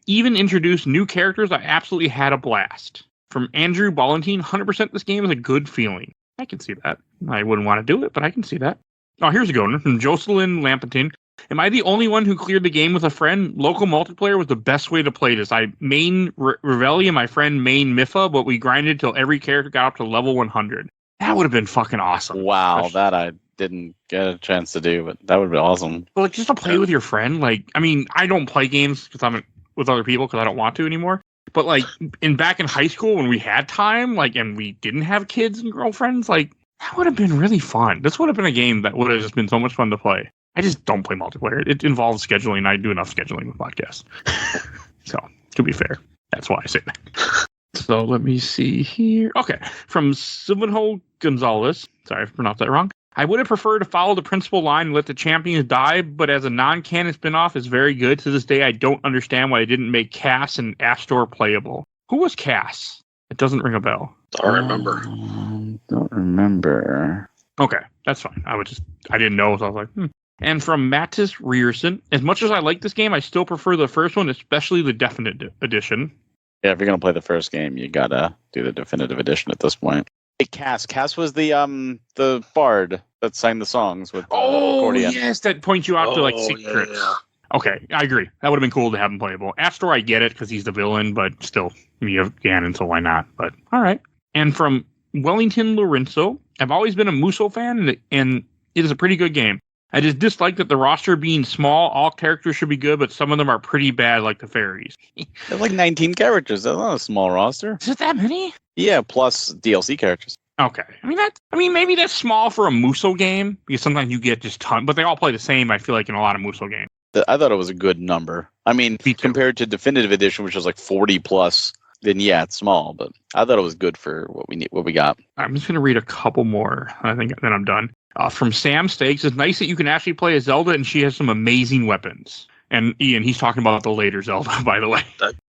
even introduced new characters. I absolutely had a blast. From Andrew Ballantine, 100% this game is a good feeling. I can see that. I wouldn't want to do it, but I can see that. Oh, here's a good one. From Jocelyn Lampentin. Am I the only one who cleared the game with a friend? Local multiplayer was the best way to play this. I main Reveille and my friend main Mifa, but we grinded till every character got up to level 100. That would have been fucking awesome. Wow, that I didn't get a chance to do, but that would be awesome. Well, like, just to play with your friend. Like, I mean, I don't play games because I'm with other people because I don't want to anymore. But like back in high school when we had time, like, and we didn't have kids and girlfriends, like, that would have been really fun. This would have been a game that would have just been so much fun to play. I just don't play multiplayer. It involves scheduling. I do enough scheduling with podcasts. So, to be fair, that's why I say that. So, let me see here. Okay. From Silvanho Gonzalez. Sorry if I pronounced that wrong. I would have preferred to follow the principal line and let the champions die, but as a non-canon spinoff is very good. To this day, I don't understand why they didn't make Cass and Astor playable. Who was Cass? It doesn't ring a bell. Don't remember. Don't remember. Okay, that's fine. I didn't know, so I was like, And from Mattis Rierson, as much as I like this game, I still prefer the first one, especially the Definitive Edition. Yeah, if you're gonna play the first game, you gotta do the Definitive Edition at this point. Hey, Cass. Cass was the bard that sang the songs with accordion. Yes, that points you out to like secrets. Yeah. Okay, I agree. That would have been cool to have him playable. Astor, I get it because he's the villain, but still, you have Ganon, so why not? But all right. And from Wellington Lorenzo, I've always been a Musou fan, and it is a pretty good game. I just dislike that the roster being small, all characters should be good, but some of them are pretty bad, like the fairies. There's like 19 characters. That's not a small roster. Is it that many? Yeah, plus DLC characters. Okay. I mean, maybe that's small for a Musou game, because sometimes you get just ton, but they all play the same, I feel like, in a lot of Musou games. I thought it was a good number. I mean, compared to Definitive Edition, which was like 40 plus, then yeah, it's small, but I thought it was good for what we got. I'm just going to read a couple more. I think then I'm done. From Sam Stakes, it's nice that you can actually play as Zelda, and she has some amazing weapons. And Ian, he's talking about the later Zelda, by the way.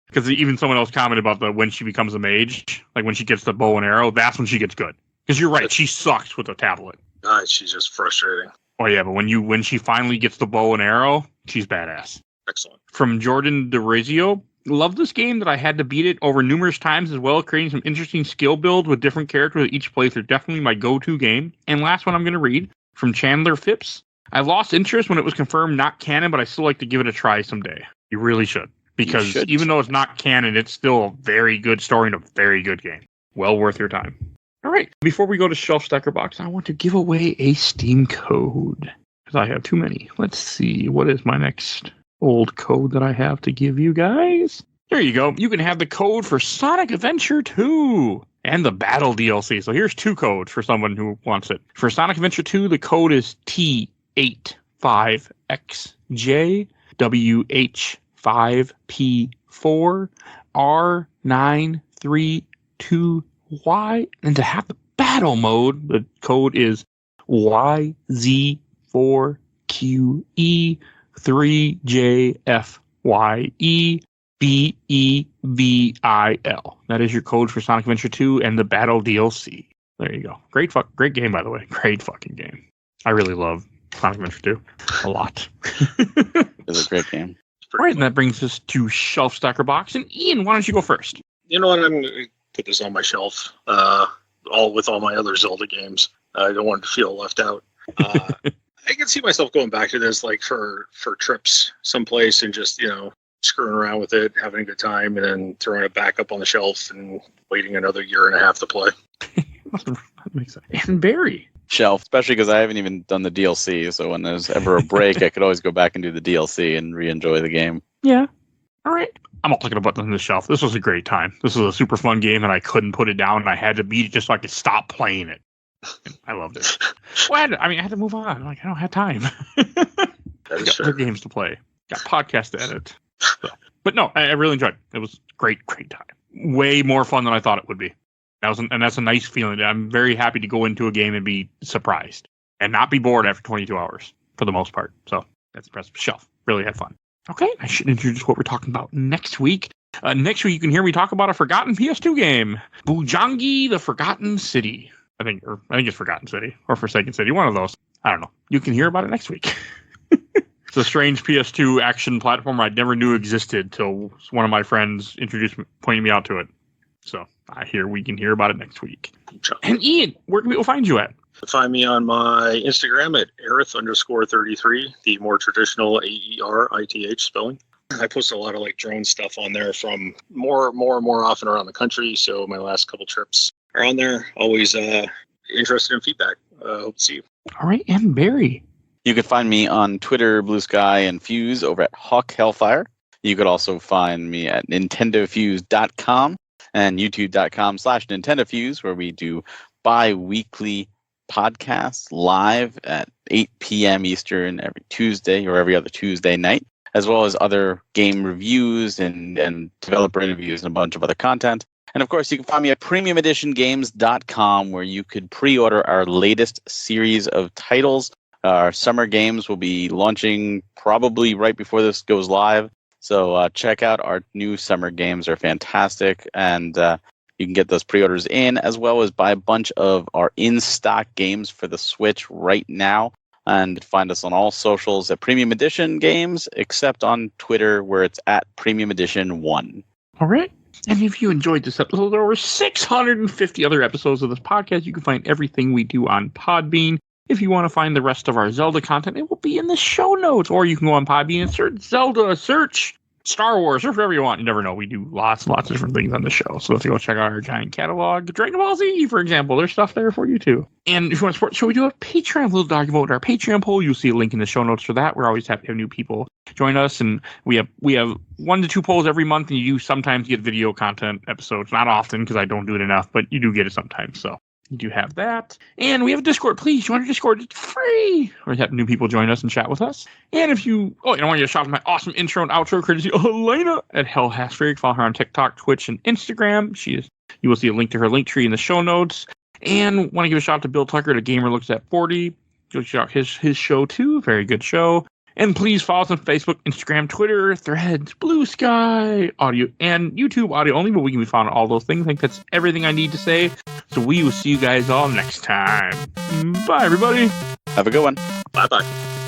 Because even someone else commented about when she becomes a mage, like when she gets the bow and arrow, that's when she gets good. Because you're right, she sucks with a tablet. She's just frustrating. Oh yeah, but when she finally gets the bow and arrow, she's badass. Excellent. From Jordan DeRazio, love this game that I had to beat it over numerous times as well, creating some interesting skill builds with different characters at each playthrough. Definitely my go-to game. And last one I'm going to read, from Chandler Phipps. I lost interest when it was confirmed not canon, but I still like to give it a try someday. You really should. Because even though it's not canon, it's still a very good story and a very good game. Well worth your time. All right. Before we go to Shelf Stacker Box, I want to give away a Steam code. Because I have too many. Let's see. What is my next old code that I have to give you guys? There you go. You can have the code for Sonic Adventure 2 and the Battle DLC. So here's 2 codes for someone who wants it. For Sonic Adventure 2, the code is T85XJWH5P4 R932Y. And to have the battle mode, the code is YZ4QE3JFYEBEVIL. That is your code for Sonic Adventure 2 and the Battle DLC. There you go. Great game, by the way. Great fucking game. I really love Sonic Adventure 2 a lot. It's a great game. All right, and that brings us to Shelf Stacker Box. And Ian, why don't you go first? You know what? I'm going to put this on my shelf, with all my other Zelda games. I don't want to feel left out. I can see myself going back to this, like for trips someplace and just, screwing around with it, having a good time, and then throwing it back up on the shelf and waiting another year and a half to play. That makes sense. And Barry. Shelf, especially because I haven't even done the DLC. So when there's ever a break, I could always go back and do the DLC and re-enjoy the game. Yeah. All right. I'm all clicking a button on the shelf. This was a great time. This was a super fun game, and I couldn't put it down, and I had to beat it just so I could stop playing it. I loved it. Well, I had to move on. I don't have time. Got other games to play. Got podcasts to edit. So. But no, I really enjoyed it. It was a great time. Way more fun than I thought it would be. And that's a nice feeling. I'm very happy to go into a game and be surprised and not be bored after 22 hours for the most part. So that's impressive. Shelf. Really had fun. Okay, I should introduce what we're talking about next week. Next week, you can hear me talk about a forgotten PS2 game, Bujangi: The Forgotten City. I think it's Forgotten City or Forsaken City, one of those. I don't know. You can hear about it next week. It's a strange PS2 action platform I never knew existed till one of my friends pointed me out to it. So we can hear about it next week. And Ian, where can people find you at? Find me on my Instagram at Aerith_33, the more traditional AERITH spelling. I post a lot of like drone stuff on there from more often around the country. So my last couple trips are on there. Always interested in feedback. Hope to see you. All right, and Barry. You can find me on Twitter, Blue Sky, and Fuse over at Hawk Hellfire. You could also find me at nintendofuse.com and youtube.com/nintendofuse, where we do bi-weekly podcasts live at 8 p.m. Eastern every Tuesday or every other Tuesday night, as well as other game reviews and developer interviews and a bunch of other content. And of course, you can find me at premiumeditiongames.com, where you could pre-order our latest series of titles. Our summer games will be launching probably right before this goes live. So check out our new summer games. They're fantastic. And you can get those pre-orders in, as well as buy a bunch of our in-stock games for the Switch right now. And find us on all socials at Premium Edition Games, except on Twitter, where it's at Premium Edition 1. All right. And if you enjoyed this episode, there were 650 other episodes of this podcast. You can find everything we do on Podbean. If you want to find the rest of our Zelda content, it will be in the show notes. Or you can go on Podbean and search Zelda, search Star Wars, or whatever you want. You never know. We do lots of different things on the show. So if you go check out our giant catalog, Dragon Ball Z, for example, there's stuff there for you too. And if you want to support the show, we do have Patreon. We'll document our Patreon poll. You'll see a link in the show notes for that. We're always happy to have new people join us. And we have 1 to 2 polls every month, and you sometimes get video content episodes. Not often, because I don't do it enough, but you do get it sometimes. So you do have that. And we have a Discord. Please join our Discord. It's free. We're have new people join us and chat with us. And if you... I want you to shout out my awesome intro and outro courtesy of Elena at Hellhastrig. Follow her on TikTok, Twitch, and Instagram. You will see a link to her link tree in the show notes. And want to give a shout out to Bill Tucker, the Gamer Looks at 40. Go check out his show too. Very good show. And please follow us on Facebook, Instagram, Twitter, Threads, Blue Sky, audio, and YouTube audio only, but we can be found on all those things. I think that's everything I need to say. So we will see you guys all next time. Bye, everybody. Have a good one. Bye-bye.